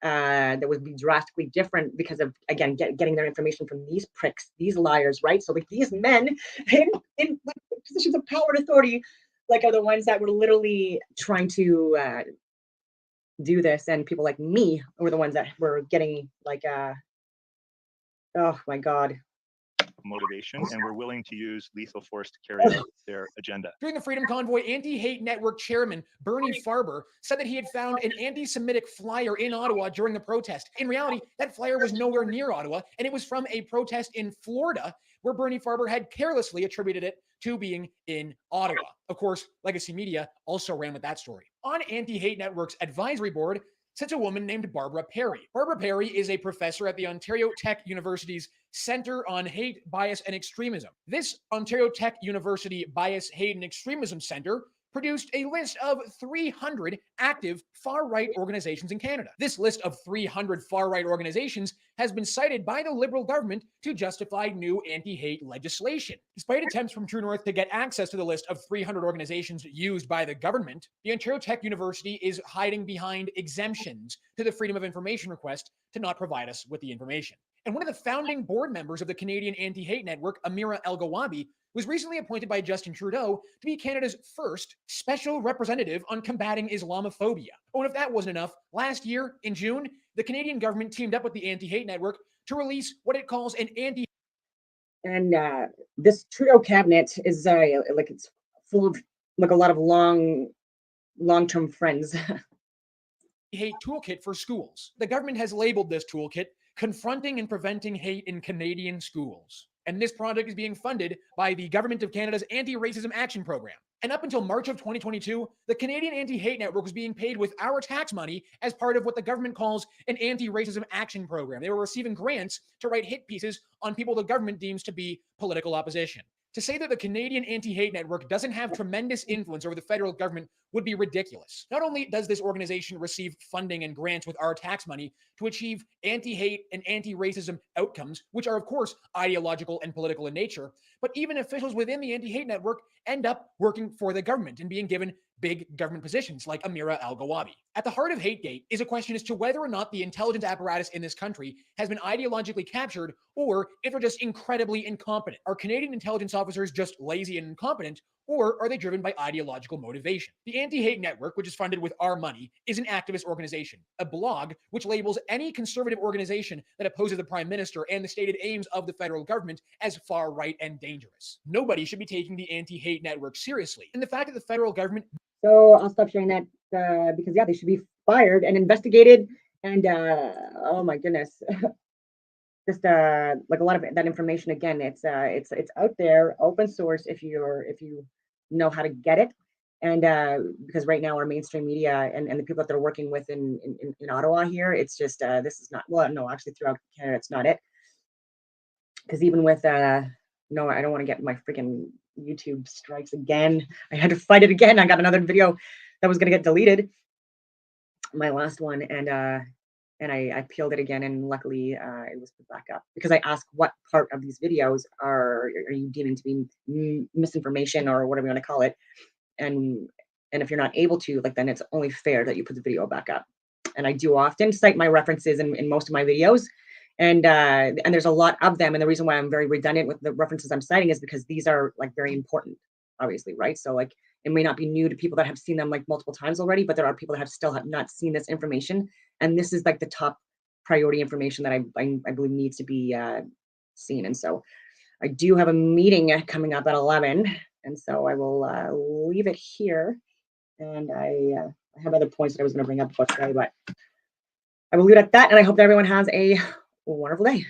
that would be drastically different, because of again getting their information from these pricks, these liars, right? So like these men in like, positions of power and authority, like are the ones that were literally trying to do this, and people like me were the ones that were getting like oh my God. Motivation, and we're willing to use lethal force to carry out their agenda. During the Freedom Convoy, Anti-Hate Network chairman Bernie Farber said that he had found an anti-Semitic flyer in Ottawa during the protest. In reality, that flyer was nowhere near Ottawa, and it was from a protest in Florida, where Bernie Farber had carelessly attributed it to being in Ottawa. Of course, Legacy Media also ran with that story. On Anti-Hate Network's advisory board sits a woman named Barbara Perry. Barbara Perry is a professor at the Ontario Tech University's Center on Hate, Bias, and Extremism. This Ontario Tech University Bias, Hate, and Extremism Center produced a list of 300 active far-right organizations in Canada. This list of 300 far-right organizations has been cited by the Liberal government to justify new anti-hate legislation. Despite attempts from True North to get access to the list of 300 organizations used by the government, the Ontario Tech University is hiding behind exemptions to the Freedom of Information request to not provide us with the information. And one of the founding board members of the Canadian Anti-Hate Network, Amira El-Gawabi, was recently appointed by Justin Trudeau to be Canada's first special representative on combating Islamophobia. Oh, and if that wasn't enough, last year, in June, the Canadian government teamed up with the Anti-Hate Network to release what it calls an anti- And this Trudeau cabinet is like it's full of like a lot of long-term friends. hate toolkit for schools. The government has labeled this toolkit Confronting and Preventing Hate in Canadian Schools. And this project is being funded by the Government of Canada's Anti-Racism Action Program. And up until March of 2022, the Canadian Anti-Hate Network was being paid with our tax money as part of what the government calls an Anti-Racism Action Program. They were receiving grants to write hit pieces on people the government deems to be political opposition. To say that the Canadian Anti-Hate Network doesn't have tremendous influence over the federal government would be ridiculous. Not only does this organization receive funding and grants with our tax money to achieve anti-hate and anti-racism outcomes, which are of course ideological and political in nature, but even officials within the Anti-Hate Network end up working for the government and being given big government positions like Amira El-Gawabi. At the heart of Hategate is a question as to whether or not the intelligence apparatus in this country has been ideologically captured, or if they're just incredibly incompetent. Are Canadian intelligence officers just lazy and incompetent, or are they driven by ideological motivation? The Anti-Hate Network, which is funded with our money, is an activist organization, a blog which labels any conservative organization that opposes the Prime Minister and the stated aims of the federal government as far right and dangerous. Nobody should be taking the Anti-Hate Network seriously. And the fact that the federal government... So I'll stop sharing that because yeah, they should be fired and investigated. And oh my goodness, just like a lot of that information. Again, it's out there, open source if you know how to get it. And because right now our mainstream media and the people that they're working with in Ottawa here, it's just this is not, well, no, actually throughout Canada, it's not it. Because even with no, I don't want to get my freaking YouTube strikes again. I had to fight it again. I got another video that was gonna get deleted, my last one, and I peeled it again, and luckily it was put back up, because I asked what part of these videos are you deeming to be misinformation or whatever you want to call it, and if you're not able to, like, then it's only fair that you put the video back up. And I do often cite my references in most of my videos, and there's a lot of them, and the reason why I'm very redundant with the references I'm citing is because these are like very important, obviously, right? So like it may not be new to people that have seen them like multiple times already, but there are people that have still not seen this information, and this is like the top priority information that I believe needs to be seen. And so I do have a meeting coming up at 11, and so I will leave it here. And I have other points that I was going to bring up before today, but I will leave it at that. And I hope that everyone has a wonderful day.